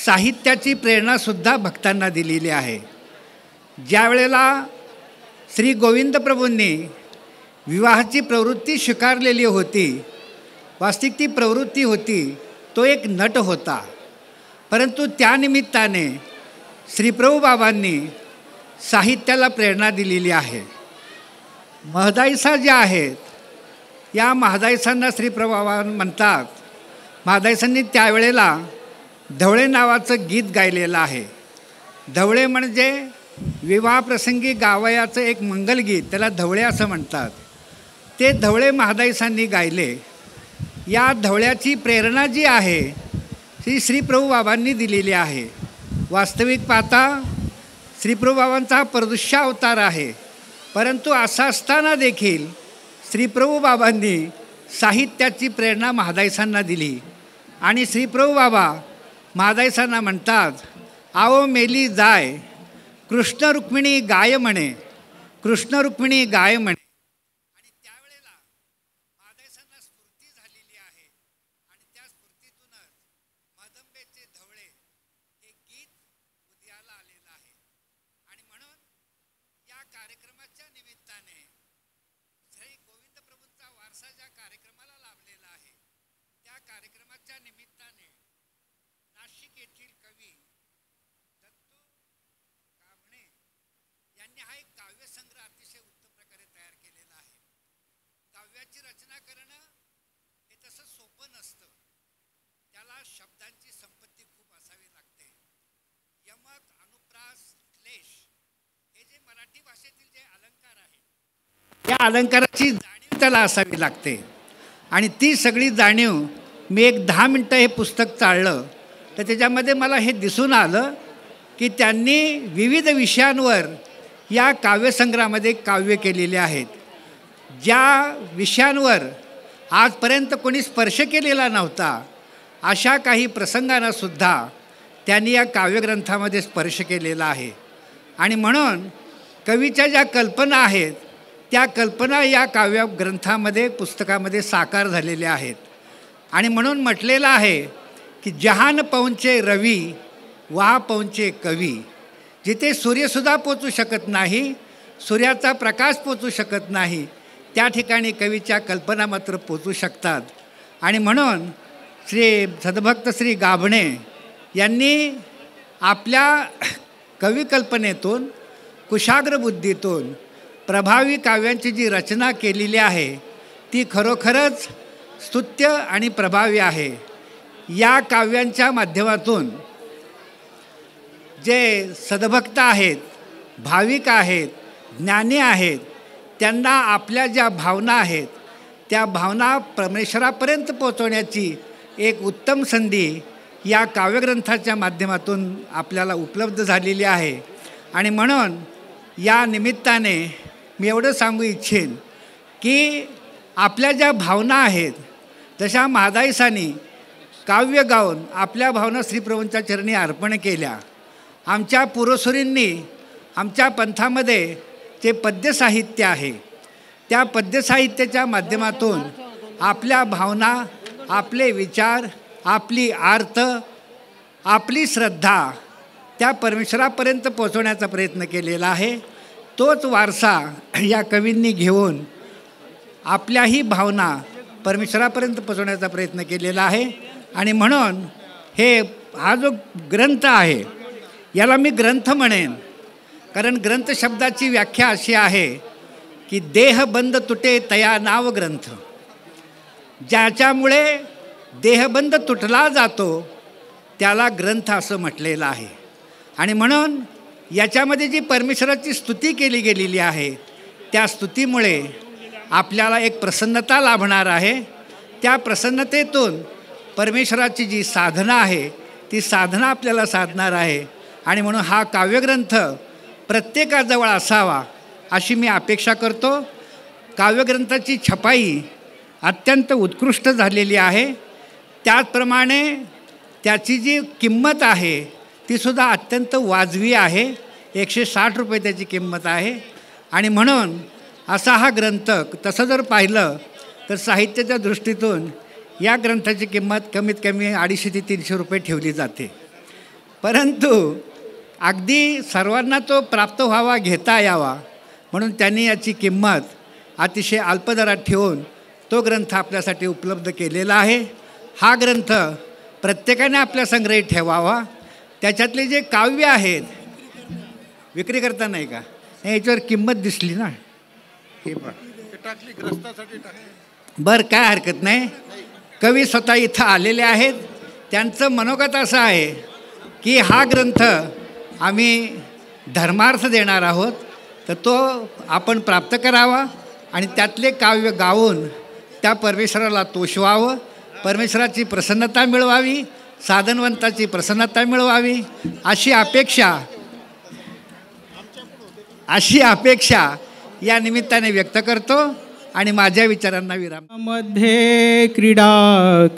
साहित्याची प्रेरणासुद्धा भक्तांना दिलेली आहे. ज्या वेळेला श्री गोविंद प्रभूंनी विवाहाची प्रवृत्ती स्वीकारलेली होती, वास्तविक ती प्रवृत्ती होती, तो एक नट होता, परंतु त्यानिमित्ताने श्रीप्रभू बाबांनी साहित्याला प्रेरणा दिलेली आहे. महदाईसा ज्या आहेत, या महदाईसांना श्रीप्रभू बाबा म्हणतात. महदाईसांनी त्यावेळेला धवळे नावाचं गीत गायलेलं आहे. धवळे म्हणजे विवाहप्रसंगी गावयाचं एक मंगलगीत, त्याला धवळे असं म्हणतात. ते धवळे महादाईसांनी गायले. या धवळ्याची प्रेरणा जी आहे ती श्रीप्रभू बाबांनी दिलेली आहे. वास्तविक पाहता श्रीप्रभू बाबांचा हा प्रदुष्य अवतार आहे, परंतु असा असताना देखील श्रीप्रभू बाबांनी साहित्याची प्रेरणा महादाईसांना दिली. आणि श्रीप्रभू बाबा महादाईसांना म्हणतात, आओ मेली जाय कृष्ण रुक्मिणी गाय म्हणे, कृष्ण रुक्मिणी गाय म्हणे. आणि त्यावेळेला महादाईसांना स्फूर्ती झालेली आहे आणि त्या स्फूर्तीतूनच मदंबेचे धवळे हे गीत उदयाला आलेलं आहे. आणि म्हणून या कार्यक्रमाच्या निमित्ताने श्री गोविंद प्रभूंचा वारसा ज्या कार्यक्रमाला लाभलेला आहे, त्या कार्यक्रमाच्या निमित्ताने नाशिक येथील कवी दत्तू कांबळे यांनी हा एक काव्यसंग्रह अतिशय उत्तम प्रकारे तयार केलेला आहे. काव्याची रचना करणं हे तसं सोपं नसतं, त्याला शब्दांची संपत्ती खूप असावी लागते. यमक, अनुप्रास, क्लेश हे जे मराठी भाषेतील जे अलंकार आहेत, या अलंकाराची जाणीव त्याला असावी लागते. आणि ती सगळी जाणीव मी एक 10 मिनटं हे पुस्तक चाळलं तर त्याच्यामध्ये मला हे दिसून आलं की त्यांनी विविध विषयांवर या काव्यसंग्रहामध्ये काव्य केलेले आहेत. ज्या विषयांवर आजपर्यंत कोणी स्पर्श केलेला नव्हता, अशा काही प्रसंगांनासुद्धा त्यांनी या काव्यग्रंथामध्ये स्पर्श केलेला आहे. आणि म्हणून कवीच्या ज्या कल्पना आहेत, त्या कल्पना या काव्यग्रंथामध्ये पुस्तकामध्ये साकार झालेल्या आहेत. आणि म्हणून म्हटलेलं आहे की जहान पहुंचे रवी वहा पहुंचे कवी. जिथे सूर्यसुद्धा पोचू शकत नाही, सूर्याचा प्रकाश पोचू शकत नाही, त्या त्या ठिकाणी कवीच्या कल्पना मात्र पोचू शकतात. आणि म्हणून श्री सद्भक्त श्री गाभणे यांनी आपल्या कविकल्पनेतून कुशाग्र बुद्धीतून प्रभावी काव्यांची जी रचना केलेली आहे ती खरोखरच स्तुत्य आणि प्रभावी आहे. या काव्यांच्या माध्यमातून जे सद्भक्त आहेत, भाविक आहेत, ज्ञानी आहेत, त्यांना आपल्या ज्या भावना आहेत त्या भावना परमेश्वरापर्यंत पोहोचवण्याची एक उत्तम संधी या काव्यग्रंथाच्या माध्यमातून आपल्याला उपलब्ध झालेली आहे. आणि म्हणून या निमित्ताने मी एवढं सांगू इच्छेन की आपल्या ज्या भावना आहेत, जशा महादाईसांनी काव्य गाऊन आपल्या भावना श्रीप्रभूंच्या चरणी अर्पण केल्या, आमच्या पूर्वसुरींनी आमच्या पंथामध्ये जे पद्यसाहित्य आहे त्या पद्यसाहित्याच्या माध्यमातून आपल्या भावना, आपले विचार, आपली आर्त, आपली श्रद्धा त्या परमेश्वरापर्यंत पोहोचवण्याचा प्रयत्न केलेला आहे. तोच वारसा या कवींनी घेऊन आपल्याही भावना परमेश्वरापर्यंत पोहोचवण्याचा प्रयत्न केलेला आहे. आणि म्हणून हा जो ग्रंथ आहे याला मी ग्रंथ म्हणेन, कारण ग्रंथ शब्दाची व्याख्या अशी आहे की देहबंद तुटे तया नाव ग्रंथ. ज्याच्यामुळे देहबंद तुटला जातो त्याला ग्रंथ असं म्हटलेलं आहे. आणि म्हणून याच्यामध्ये जी परमेश्वराची स्तुती केली गेलेली आहे त्या स्तुतीमुळे आपल्याला एक प्रसन्नता लाभणार आहे. त्या प्रसन्नतेतून परमेश्वराची जी साधना आहे ती साधना आपल्याला साधणार आहे. आणि म्हणून हा काव्यग्रंथ प्रत्येकाजवळ असावा अशी मी अपेक्षा करतो. काव्यग्रंथाची छपाई अत्यंत उत्कृष्ट झालेली आहे. त्याचप्रमाणे त्याची जी किंमत आहे तीसुद्धा अत्यंत वाजवी आहे. 160 रुपये त्याची किंमत आहे. आणि म्हणून असा हा ग्रंथ तसं जर पाहिलं तर साहित्याच्या दृष्टीतून या ग्रंथाची किंमत कमीत कमी 250 ते 300 रुपये ठेवली जाते. परंतु अगदी सर्वांना तो प्राप्त व्हावा, घेता यावा म्हणून त्यांनी याची किंमत अतिशय अल्प दरात ठेवून तो ग्रंथ आपल्यासाठी उपलब्ध केलेला आहे. हा ग्रंथ प्रत्येकाने आपल्या संग्रही ठेवावा. त्याच्यातले जे काव्य आहेत विक्री करता नाही का, याच्यावर किंमत दिसली ना, हे बरं काय हरकत नाही. कवी स्वतः इथं आलेले आहेत. त्यांचं मनोगत असं आहे की हा ग्रंथ आम्ही धर्मार्थ देणार आहोत तर तो आपण प्राप्त करावा आणि त्यातले काव्य गाऊन त्या परमेश्वराला तोषवावं, परमेश्वराची प्रसन्नता मिळवावी, साधनवंताची प्रसन्नता मिळवावी अशी अपेक्षा या निमित्ताने व्यक्त करतो आणि माझ्या विचारांना विराम. मध्ये क्रीडा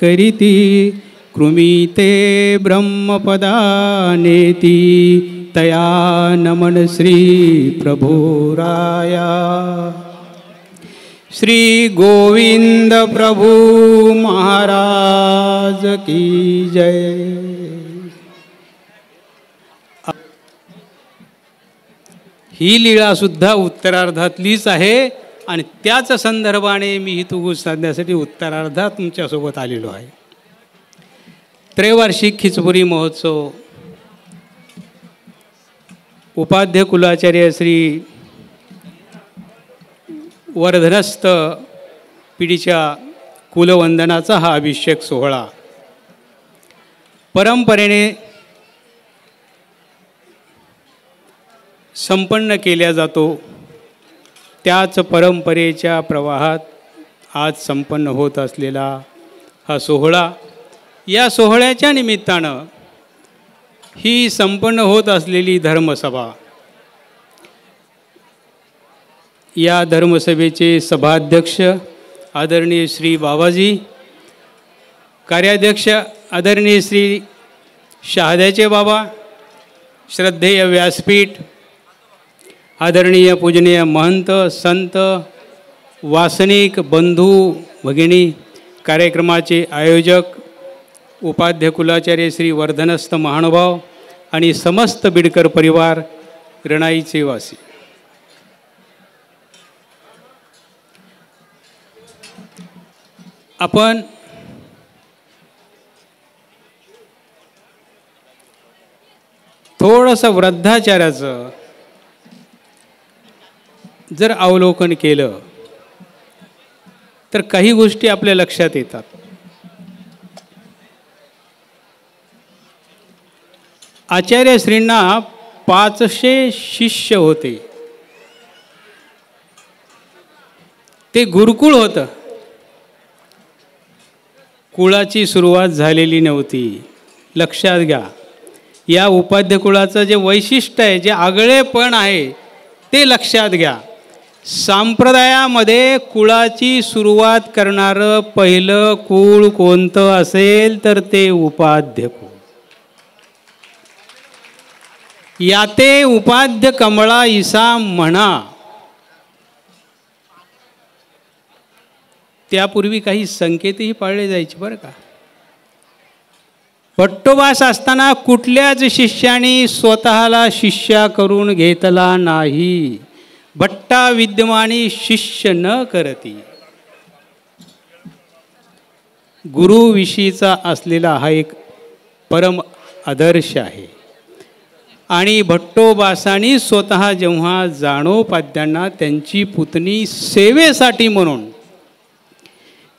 करीती कृमीते ब्रह्मपदानेती तया नमन श्री प्रभुराया. श्री गोविंद प्रभु महाराज की जय. ही लीळासुद्धा उत्तरार्धातलीच आहे आणि त्याच संदर्भाने मी ही तुगूज साधण्यासाठी उत्तरार्धात तुमच्यासोबत आलेलो आहे. त्रैवार्षिक खिचपुरी महोत्सव उपाध्य कुलाचार्य श्री वर्धनस्थ पिढीच्या कुलवंदनाचा हा अभिषेक सोहळा परंपरेने संपन्न केला जातो. त्याच परंपरेच्या प्रवाहात आज संपन्न होत असलेला हा सोहळा, या सोहळ्याच्या निमित्तानं ही संपन्न होत असलेली धर्मसभा, या धर्मसभेचे सभाध्यक्ष आदरणीय श्री बाबाजी, कार्याध्यक्ष आदरणीय श्री शहाद्याचे बाबा, श्रद्धेय व्यासपीठ, आदरणीय पूजनीय महंत, संत, वासनिक, बंधू भगिनी, कार्यक्रमाचे आयोजक उपाध्य कुलाचार्य श्री वर्धनस्थ महानुभाव आणि समस्त बिडकर परिवार, रणाईचे वासी, आपण थोडंसं वृद्धाचाराचं जर अवलोकन केलं तर काही गोष्टी आपल्या लक्षात येतात. आचार्य श्रींना 500 शिष्य होते. ते गुरुकुळ होतं. कुळाची सुरुवात झालेली नव्हती. लक्षात घ्या, या उपाध्य कुळाचं जे वैशिष्ट्य आहे, जे आगळेपण आहे ते लक्षात घ्या. संप्रदायामध्ये कुळाची सुरुवात करणारं पहिलं कुळ कोणतं असेल तर ते उपाध्य कुळ. याते उपाध्य कमळा ईसा म्हणा. त्यापूर्वी काही संकेतही पाळले जायचे बरं का. भट्टोबास असताना कुठल्याच शिष्याने स्वतःला शिष्या करून घेतला नाही. भट्टा विद्यमानी शिष्य न करती. गुरुविषयीचा असलेला हा एक परम आदर्श आहे. आणि भट्टोबासांनी स्वतः जेव्हा जानोपाध्यांना त्यांची पुतणी सेवेसाठी म्हणून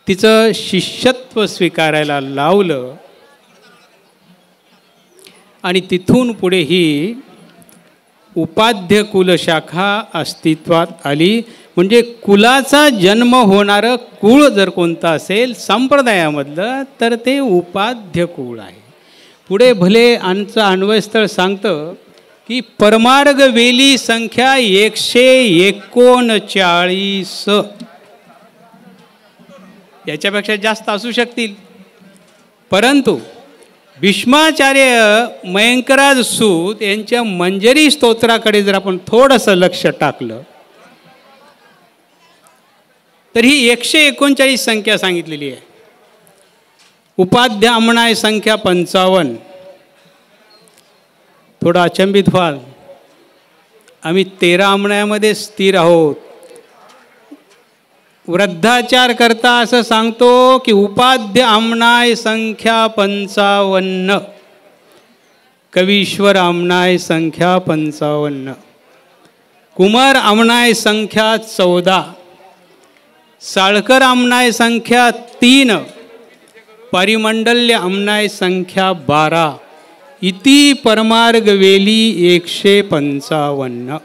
तिचं शिष्यत्व स्वीकारायला लावलं आणि तिथून पुढे ही उपाध्य कुलशाखा अस्तित्वात आली. म्हणजे कुलाचा जन्म होणारं कुळ जर कोणतं असेल संप्रदायामधलं तर ते उपाध्य कुळ आहे. पुढे भले आमचं अन्वयस्थळ सांगतं की परमार्ग वेली संख्या 139. याच्यापेक्षा जास्त असू शकतील, परंतु भीष्माचार्य मयंकराज सूत यांच्या मंजरी स्तोत्राकडे जर आपण थोडंसं लक्ष टाकलं तर ही 139 संख्या सांगितलेली आहे. उपाध्य आमणाय संख्या 55. थोडं अचंबित व्हाल, आम्ही 13 आमण्यामध्ये स्थिर आहोत. वृद्धाचार करता असं सांगतो की उपाध्य आमनाय संख्या 55. कवीश्वर आमनाय संख्या 55. कुमार आमनाय संख्या 14. साळकर आमनाय संख्या 3. परिमंडल्य आमनाय संख्या 12. इति परमार्ग वेली 155.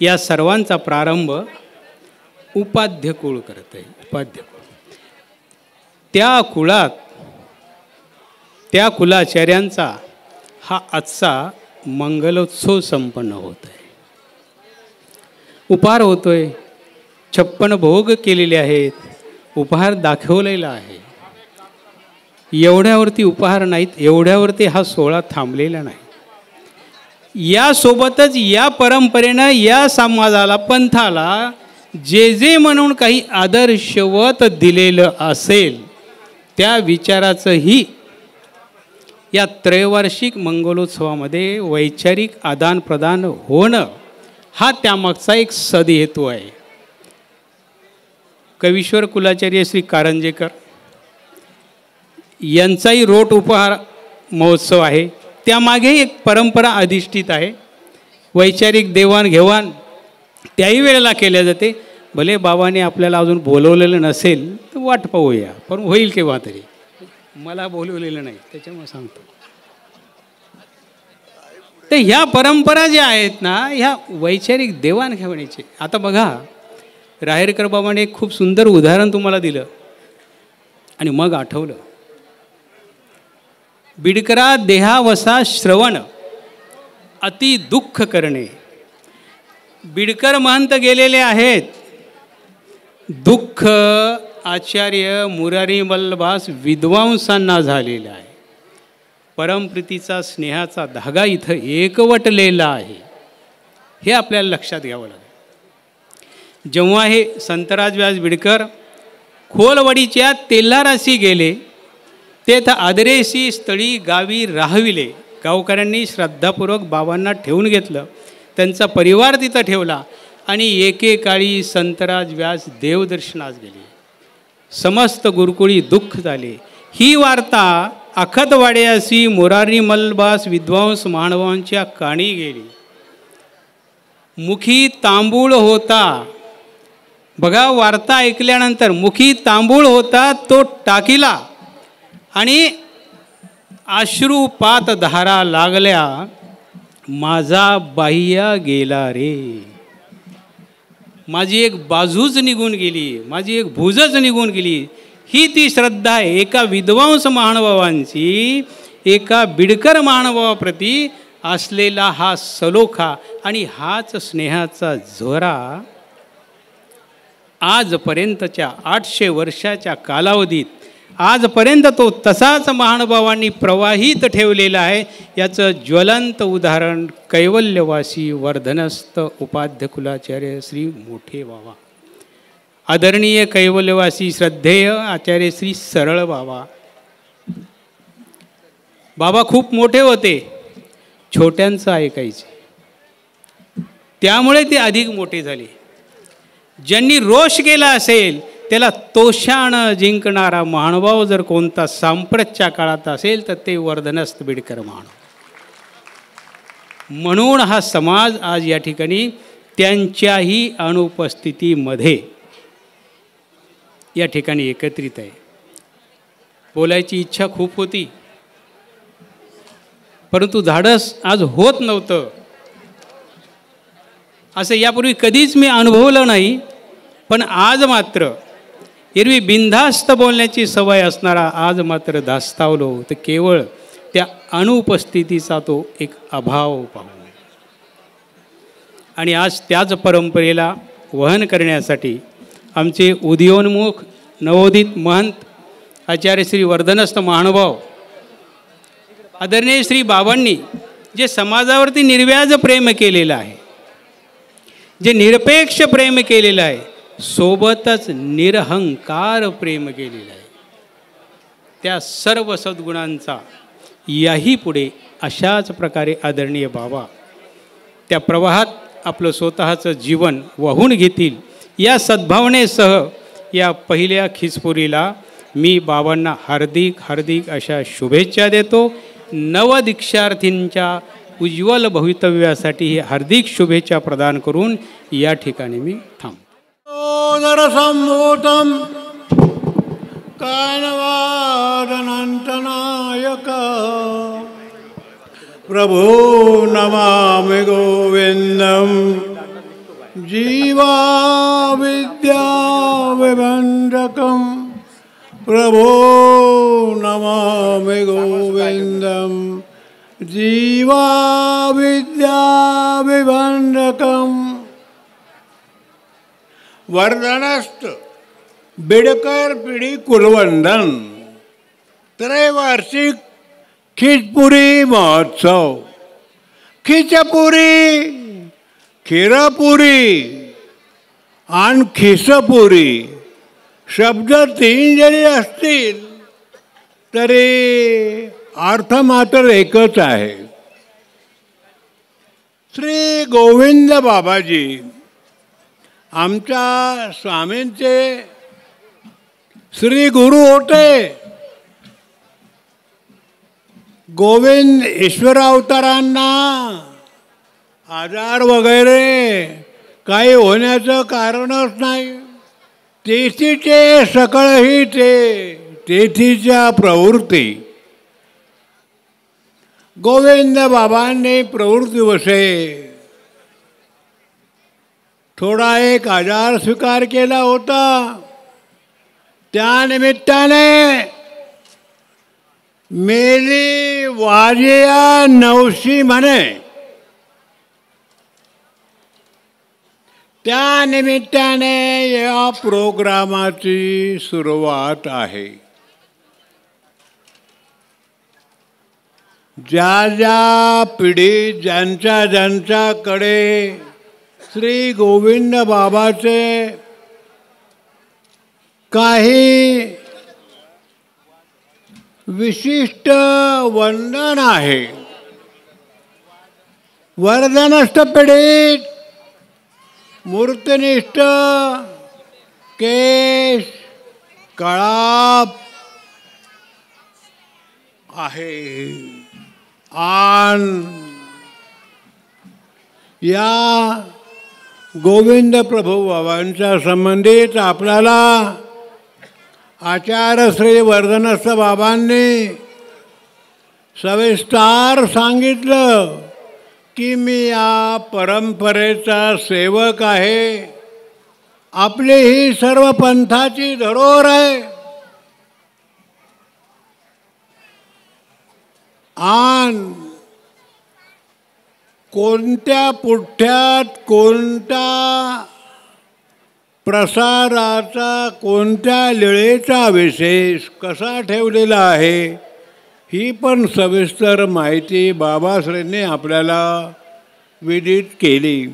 या सर्वांचा प्रारंभ उपाध्य कुळ करत आहे. उपाध्य कुळ, त्या कुळात त्या कुलाचार्यांचा हा आजचा मंगलोत्सव संपन्न होत आहे. उपहार होतोय, 56 भोग केलेले आहेत, उपहार दाखवलेला आहे. एवढ्यावरती उपहार नाहीत, एवढ्यावरती हा सोहळा थांबलेला नाही. यासोबतच या परंपरेनं या समाजाला, पंथाला जे जे म्हणून काही आदर्शवत दिलेलं असेल त्या विचाराचंही या त्रैवार्षिक मंगलोत्सवामध्ये वैचारिक आदानप्रदान होणं हा त्यामागचा एक सदहेतू आहे. कवीश्वर कुलाचार्य श्री कारंजेकर यांचाही रोट उपहार महोत्सव आहे. त्यामागे एक परंपरा अधिष्ठित आहे. वैचारिक देवाणघेवाण त्याही वेळेला केल्या जाते. भले बाबाने आपल्याला अजून बोलवलेलं नसेल तर वाट पाहूया, पण होईल केव्हा तरी. मला बोलवलेलं नाही त्याच्यामुळे सांगतो. तर ह्या परंपरा ज्या आहेत ना, ह्या वैचारिक देवाणघेवाणीचे. आता बघा, राहेरकर बाबाने एक खूप सुंदर उदाहरण तुम्हाला दिलं आणि मग आठवलं. बिडकरा देहावसा श्रवण अति दुःख करणे. बिडकर महंत गेलेले आहेत. दुःख आचार्य मुरारी मल्लभास विद्वांसांना झालेला आहे. परमप्रीतीचा स्नेहाचा धागा इथं एकवटलेला आहे. हे आपल्याला लक्षात घ्यावं लागेल. जेव्हा हे संतराज व्यास बिडकर खोलवडीच्या तेल्हाराशी गेले, तेथ आदरेशी स्थळी गावी राहविले. गावकऱ्यांनी श्रद्धापूर्वक बाबांना ठेवून घेतलं, त्यांचा परिवार तिथं ठेवला आणि एकेकाळी संतराज व्यास देवदर्शनास गेले. समस्त गुरुकुळी दुःख झाले. ही वार्ता अखतवाड्यासी मोरारी मलबास विद्वांस मानवांच्या कानी गेली. मुखी तांबूळ होता. बघा, वार्ता ऐकल्यानंतर मुखी तांबूळ होता, तो टाकीला आणि अश्रुपात धारा लागल्या. माझा बाह्य गेला रे, माझी एक बाजूच निघून गेली, माझी एक भुजच निघून गेली. ही ती श्रद्धा आहे एका विद्वांस महानुभावांची, एका बिडकर महानुभावाप्रती असलेला हा सलोखा आणि हाच स्नेहाचा झोरा आजपर्यंतच्या 800 वर्षाच्या कालावधीत आजपर्यंत तो तसाच महानुभावांनी प्रवाहित ठेवलेला आहे. याचं ज्वलंत उदाहरण कैवल्यवासी वर्धनस्थ उपाध्य कुलाचार्य श्री मोठे बाबा, आदरणीय कैवल्यवासी श्रद्धेय आचार्य श्री सरळ बाबा. बाबा खूप मोठे होते, छोट्यांचं ऐकायचे, त्यामुळे ते अधिक मोठे झाले. ज्यांनी रोष केला असेल त्याला तोषानं जिंकणारा महानुभाव जर कोणता सांप्रतच्या काळात असेल तर ते वर्धनस्थ बिडकर महानुभाव. म्हणून हा समाज आज या ठिकाणी त्यांच्याही अनुपस्थितीमध्ये या ठिकाणी एकत्रित आहे. बोलायची इच्छा खूप होती, परंतु धाडस आज होत नव्हतं. असं यापूर्वी कधीच मी अनुभवलं नाही, पण आज मात्र एरवी बिनधास्त बोलण्याची सवय असणारा आज मात्र धास्तावलो तर केवळ त्या अनुपस्थितीचा तो एक अभाव पाहून. आणि आज त्याच परंपरेला वहन करण्यासाठी आमचे उदयोन्मुख नवोदित महंत आचार्य श्री वर्धनस्थ महानुभाव आदरणीय श्री बाबांनी जे समाजावरती निर्व्याज प्रेम केलेलं आहे, जे निरपेक्ष प्रेम केलेलं आहे, सोबतच निरहंकार प्रेम केलेलं आहे, त्या सर्व सद्गुणांचा याही पुढे अशाच प्रकारे आदरणीय बाबा त्या प्रवाहात आपलं स्वतःचं जीवन वाहून घेतील या सद्भावनेसह या पहिल्या खिचपुरीला मी बाबांना हार्दिक हार्दिक अशा शुभेच्छा देतो. नवदीक्षार्थींच्या उज्ज्वल भवितव्यासाठी हार्दिक शुभेच्छा प्रदान करून या ठिकाणी मी थांबतो. नरसम्भूतं कानवादनन्तनायक प्रभो नमामि गोविन्दं जीवाविद्याविभञ्जकं प्रभो नमामि गोविन्दं जीवाविद्याविभञ्जकम्. वर्धनस्थ बिडकर पिढी कुलवंदन त्रैवार्षिक खिचपुरी महोत्सव. खिचपुरी, खिरपुरी आणि खिसपुरी शब्द तीन जरी असतील तरी अर्थ मात्र एकच आहे. श्री गोविंद बाबाजी आमच्या स्वामींचे श्री गुरु होते. गोविंद ईश्वर अवतारांना आजार वगैरे काही होण्याचं कारणच नाही. तेथीचे सकळही ते तेथीच्या प्रवृत्ती. गोविंद बाबांनी प्रवृत्तीवशे थोडा एक आजार स्वीकार केला होता. त्या निमित्ताने मेली वाजिया नवशी म्हणे, त्या निमित्ताने या प्रोग्रामाची सुरुवात आहे. ज्या ज्या पिढी ज्यांच्याकडे श्री गोविंद बाबाचे काही विशिष्ट वंदन आहे. वर्धनस्थ पिढीत मूर्तनिष्ठ केश कळाप आहे. आन या गोविंद प्रभू बाबांच्या संबंधित आपल्याला आचार्य श्री वर्धनस्थ बाबांनी सविस्तर सांगितलं की मी या परंपरेचा सेवक आहे. आपली ही सर्व पंथाची धरोहर आहे. आन कोणत्या पुठ्ठ्यात कोणत्या प्रसाराचा कोणत्या लीळेचा विशेष कसा ठेवलेला आहे ही पण सविस्तर माहिती बाबाश्रींनी आपल्याला विदित केली.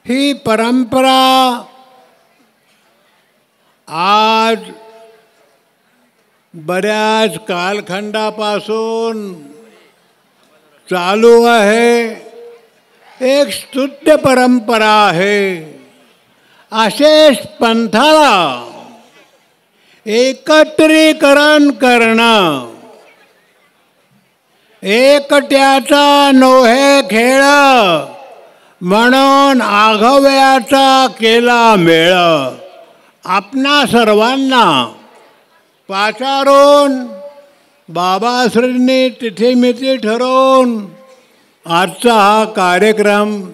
ही परंपरा आज बऱ्याच कालखंडापासून चालू आहे. एक स्तुत्य परंपरा आहे. अशेष पंथाला एकत्रीकरण करणं, एकट्याचा नोहे खेळ म्हणून आघव्याचा केला मेळ. आपणा सर्वांना पाचारून बाबाश्रींनी तिथे मिती ठरवून आजचा हा कार्यक्रम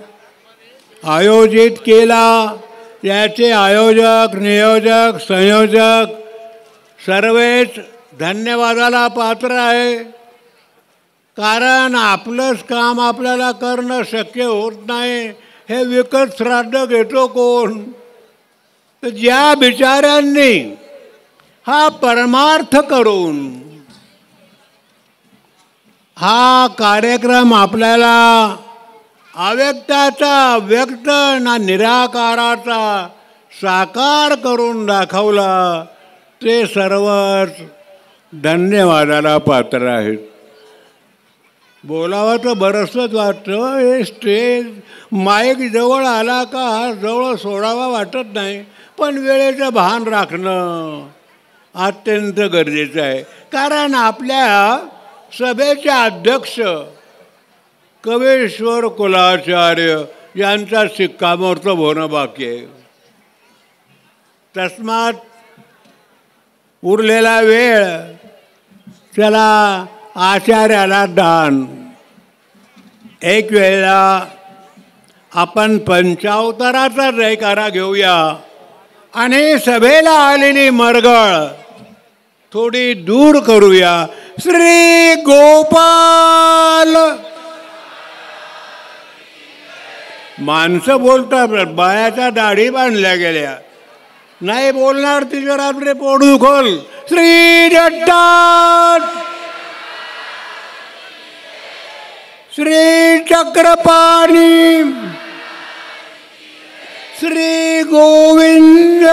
आयोजित केला. याचे आयोजक, नियोजक, संयोजक सर्वच धन्यवादाला पात्र आहे. कारण आपलंच काम आपल्याला करणं शक्य होत नाही. हे विकत श्राद्ध घेतो कोण? तर ज्या बिचाऱ्यांनी हा परमार्थ करून हा कार्यक्रम आपल्याला अव्यक्ताचा व्यक्त ना निराकाराचा साकार करून दाखवला ते सर्वच धन्यवादाला पात्र आहेत. बोलावं तर बरंचसंच वाटतं. हे स्टेज माईक जवळ आला का हा जवळ सोडावा वाटत नाही. पण वेळेचं भान राखणं अत्यंत गरजेचं आहे. कारण आपल्या सभेचे अध्यक्ष कवेश्वर कुलाचार्य यांचा शिक्कामोर्तब होणं बाकी आहे. तस्मात उरलेला वेळ त्याला आचार्याला दान. एक वेळेला आपण पंचावताराचा जयकारा घेऊया आणि सभेला आलेली मरगळ थोडी दूर करूया. श्री गोपाल. माणसं बोलतात, बायाच्या दाढी बांधल्या गेल्या. नाही बोलणार तिच्या रात्री पोट दुखोल. श्री दत्तात. श्री चक्रपाणी. श्री गोविंद.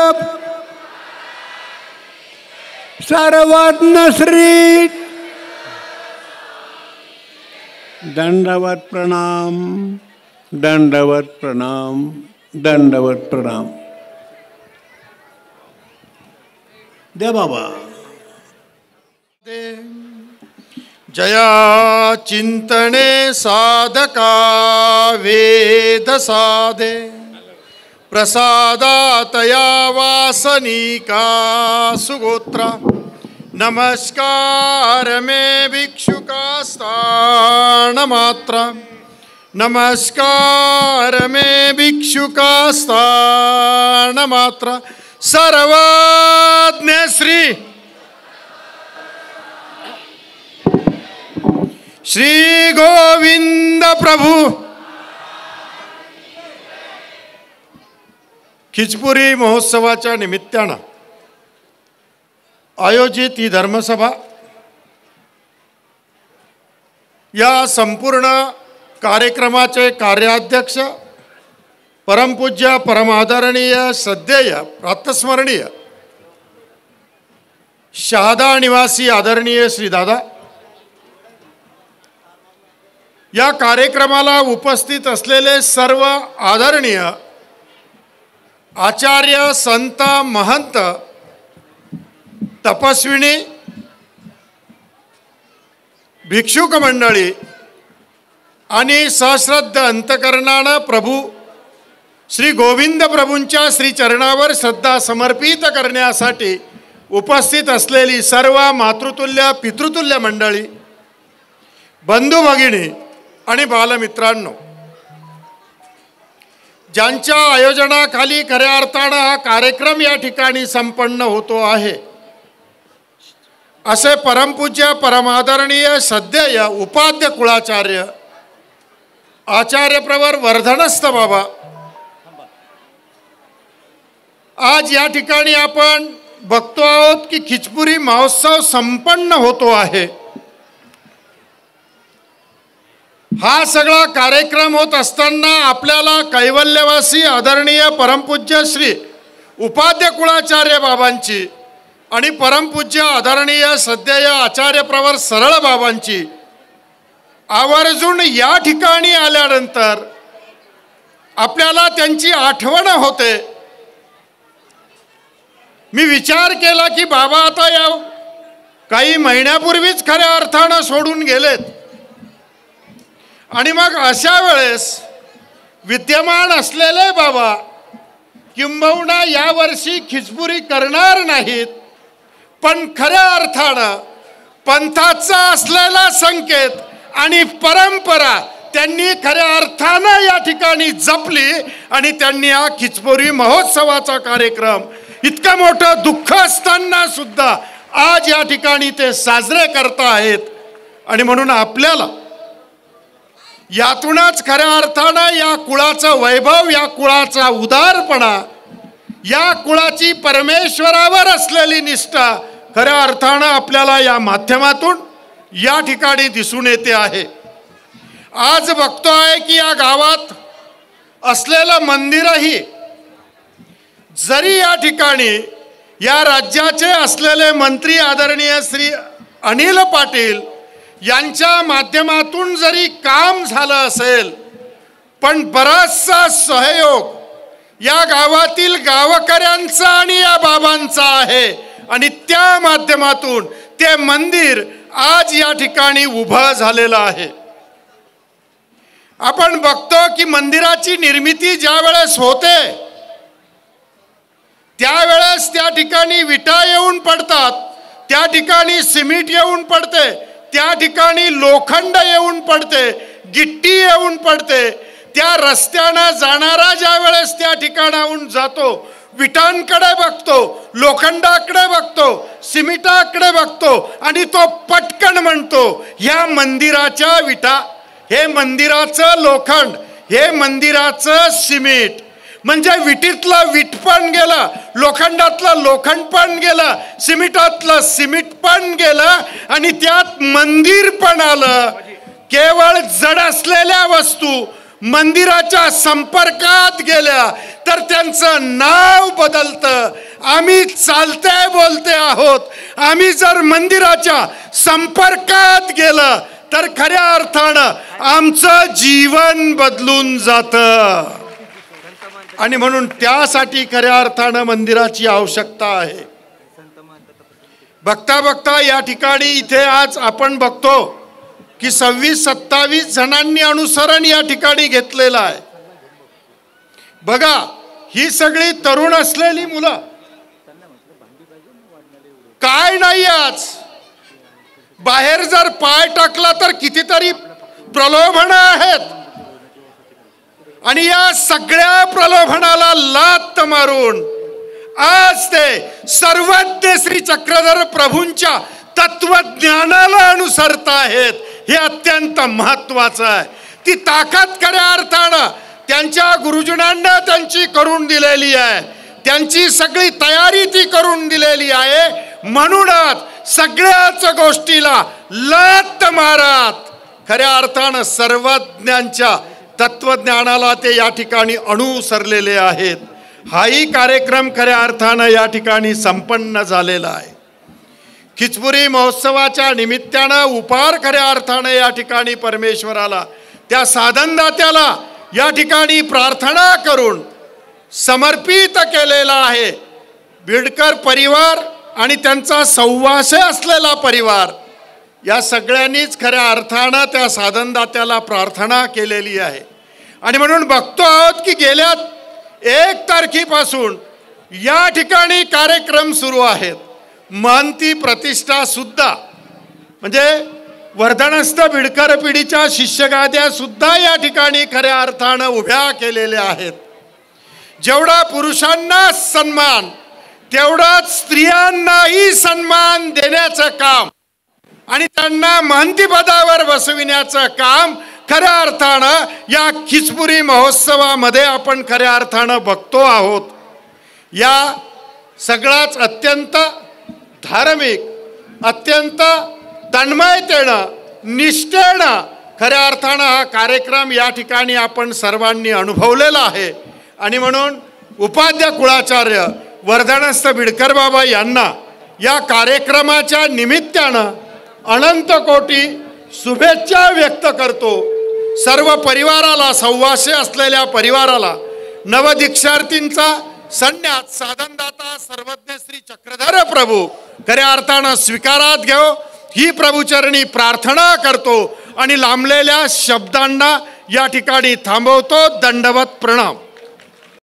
सर्वज्ञ श्री. दंडवत प्रणाम, दंडवत प्रणाम, दंडवत प्रणाम. दे बाबा. जया चिंतने साधका वेद साधे प्रसादातया वासनिका सुगोत्रा. नमस्कार मे भिक्षुकास्तान मात्रा. नमस्कार मे भिक्षुकास्तान मात्रा. सर्वज्ञ श्री श्री गोविंद प्रभू. खिचपुरी महोत्सवाच्या निमित्तानं आयोजित ही धर्मसभा या संपूर्ण कार्यक्रमाचे कार्याध्यक्ष परमपूज्य परमादरणीय श्रद्धेय प्रातस्मरणीय शहादा निवासी आदरणीय श्री दादा. या कार्यक्रमाला उपस्थित असलेले सर्व आदरणीय आचार्य संत महंत तपस्विनी भिक्षुक मंडळी आणि सहश्रद्ध अंतकरणानं प्रभू श्री गोविंद प्रभूंच्या श्रीचरणावर श्रद्धा समर्पित करण्यासाठी उपस्थित असलेली सर्व मातृतुल्य पितृतुल्य मंडळी, बंधू भगिनी आणि बालमित्रांनो, ज्यांच्या आयोजनाखाली खऱ्या अर्थानं हा कार्यक्रम या ठिकाणी संपन्न होतो आहे, असे परमपूज्य परमादरणीय श्रद्धेय उपाध्य कुळाचार्य आचार्य प्रवर वर्धनस्थ बाबा, आज या ठिकाणी आपण बघतो आहोत की खिचपुरी महोत्सव संपन्न होतो आहे. हा सगळा कार्यक्रम होत असताना आपल्याला कैवल्यवासी आदरणीय परमपूज्य श्री उपाध्य कुळाचार्य बाबांची आणि परमपूज्य आदरणीय श्रद्धेय आचार्य प्रवर सरळ बाबांची आवर्जून या ठिकाणी आल्यानंतर आपल्याला त्यांची आठवण होते. मी विचार केला की बाबा आता या काही महिन्यापूर्वीच खऱ्या अर्थानं सोडून गेलेत आणि मग अशा वेळेस विद्यमान असलेले बाबा किंबहुना यावर्षी खिचपुरी करणार नाहीत, पण खऱ्या अर्थानं पंथाचा असलेला संकेत आणि परंपरा त्यांनी खऱ्या अर्थानं या ठिकाणी जपली आणि त्यांनी हा खिचपुरी महोत्सवाचा कार्यक्रम इतकं मोठं दुःख असताना सुद्धा आज या ठिकाणी ते साजरे करत आहेत. आणि म्हणून आपल्याला यातूनच खऱ्या अर्थानं या कुळाचं वैभव, या कुळाचा उदारपणा, या कुळाची परमेश्वरावर असलेली निष्ठा खऱ्या अर्थानं आपल्याला या माध्यमातून या ठिकाणी दिसून येते आहे. आज बघतो आहे की या गावात असलेलं मंदिरही जरी या ठिकाणी या राज्याचे असलेले मंत्री आदरणीय श्री अनिल पाटील यांच्या माध्यमातून जरी काम झालं असेल, पण बराचसा सहयोग या गावातील गावकऱ्यांचा आणि या बाबांचा आहे आणि त्या माध्यमातून ते मंदिर आज या ठिकाणी उभं झालेलं आहे. आपण बघतो की मंदिराची निर्मिती ज्या वेळेस होते त्यावेळेस त्या ठिकाणी विटा येऊन पडतात, त्या ठिकाणी सिमेंट येऊन पडते, त्या ठिकाणी लोखंड येऊन पडते, गिट्टी येऊन पडते. त्या रस्त्यानं जाणारा ज्या वेळेस त्या ठिकाणाहून जातो, विटांकडे बघतो, लोखंडाकडे बघतो, सिमेंटाकडे बघतो आणि तो पटकन म्हणतो ह्या मंदिराच्या विटा, हे मंदिराचं लोखंड, हे मंदिराचं सिमेंट. म्हणजे विटीतलं वीट पण गेलं, लोखंडातलं लोखंड पण गेलं, सिमेंटातलं सिमेंट पण गेलं आणि त्यात मंदिर पण आलं. केवळ जड असलेल्या वस्तू मंदिराच्या संपर्कात गेल्या तर त्यांचं नाव बदलतं. आम्ही चालते बोलते आहोत, आम्ही जर मंदिराच्या संपर्कात गेलं तर खऱ्या अर्थानं आमचं जीवन बदलून जातं. आणि म्हणून त्यासाठी खऱ्या अर्थानं मंदिराची आवश्यकता आहे. बघता बघता या ठिकाणी इथे आज आपण बघतो की 26-27 जणांनी अनुसरण या ठिकाणी घेतलेलं आहे. बघा, ही सगळी तरुण असलेली मुलं, काय नाही आज बाहेर जर पाय टाकला तर कितीतरी प्रलोभनं आहेत आणि या सगळ्या प्रलोभनाला लात मारून आज ते सर्वज्ञ श्री चक्रधर प्रभूंच्या तत्वज्ञानाला अनुसरत आहेत. हे अत्यंत महत्वाचं आहे. ती ताकद खऱ्या अर्थानं त्यांच्या गुरुजनांना त्यांची करून दिलेली आहे, त्यांची सगळी तयारी ती करून दिलेली आहे. म्हणूनच सगळ्याच गोष्टीला लात मारत खऱ्या अर्थानं सर्वज्ञांच्या तत्वज्ञानाला ते या ठिकाणी अनुसरलेले आहेत. हाही कार्यक्रम खऱ्या अर्थानं या ठिकाणी संपन्न झालेला आहे. खिचपुरी महोत्सवाच्या निमित्तानं उपार खऱ्या अर्थानं या ठिकाणी परमेश्वराला, त्या साधनदात्याला या ठिकाणी प्रार्थना करून समर्पित केलेला आहे. बिडकर परिवार आणि त्यांचा सव्वाशे असलेला परिवार या सगळ्यांनीच खऱ्या अर्थानं त्या साधनदात्याला प्रार्थना केलेली आहे. आणि म्हणून बघतो आहोत की गेल्या 1 तारखेपासून या ठिकाणी कार्यक्रम सुरू आहेत. महंती प्रतिष्ठा सुद्धा म्हणजे वर्धनस्थ बिडकर पिढीच्या शिष्यगाद्या सुद्धा या ठिकाणी खऱ्या अर्थानं उभ्या केलेल्या आहेत. जेवढा पुरुषांना सन्मान तेवढाच स्त्रियांनाही सन्मान देण्याचं काम आणि त्यांना महंतीपदावर बसविण्याचं काम खऱ्या अर्थानं या खिचपुरी महोत्सवामध्ये आपण खऱ्या अर्थानं बघतो आहोत. या सगळाच अत्यंत धार्मिक, अत्यंत तन्मयतेनं, निष्ठेनं खऱ्या अर्थानं हा कार्यक्रम या ठिकाणी आपण सर्वांनी अनुभवलेला आहे. आणि म्हणून उपाध्याय कुळाचार्य वर्धनस्थ बिडकर बाबा यांना या कार्यक्रमाच्या निमित्तानं अनंत कोटी शुभेच्छा व्यक्त करतो. सर्व परिवाराला, सव्वाशे असलेल्या परिवाराला नवदीक्षार्थींचा संन्यास साधनदाता सर्वज्ञ श्री चक्रधर प्रभू खऱ्या अर्थानं स्वीकारात घेऊ ही प्रभूचरणी प्रार्थना करतो आणि लांबलेल्या शब्दांना या ठिकाणी थांबवतो. दंडवत प्रणाम.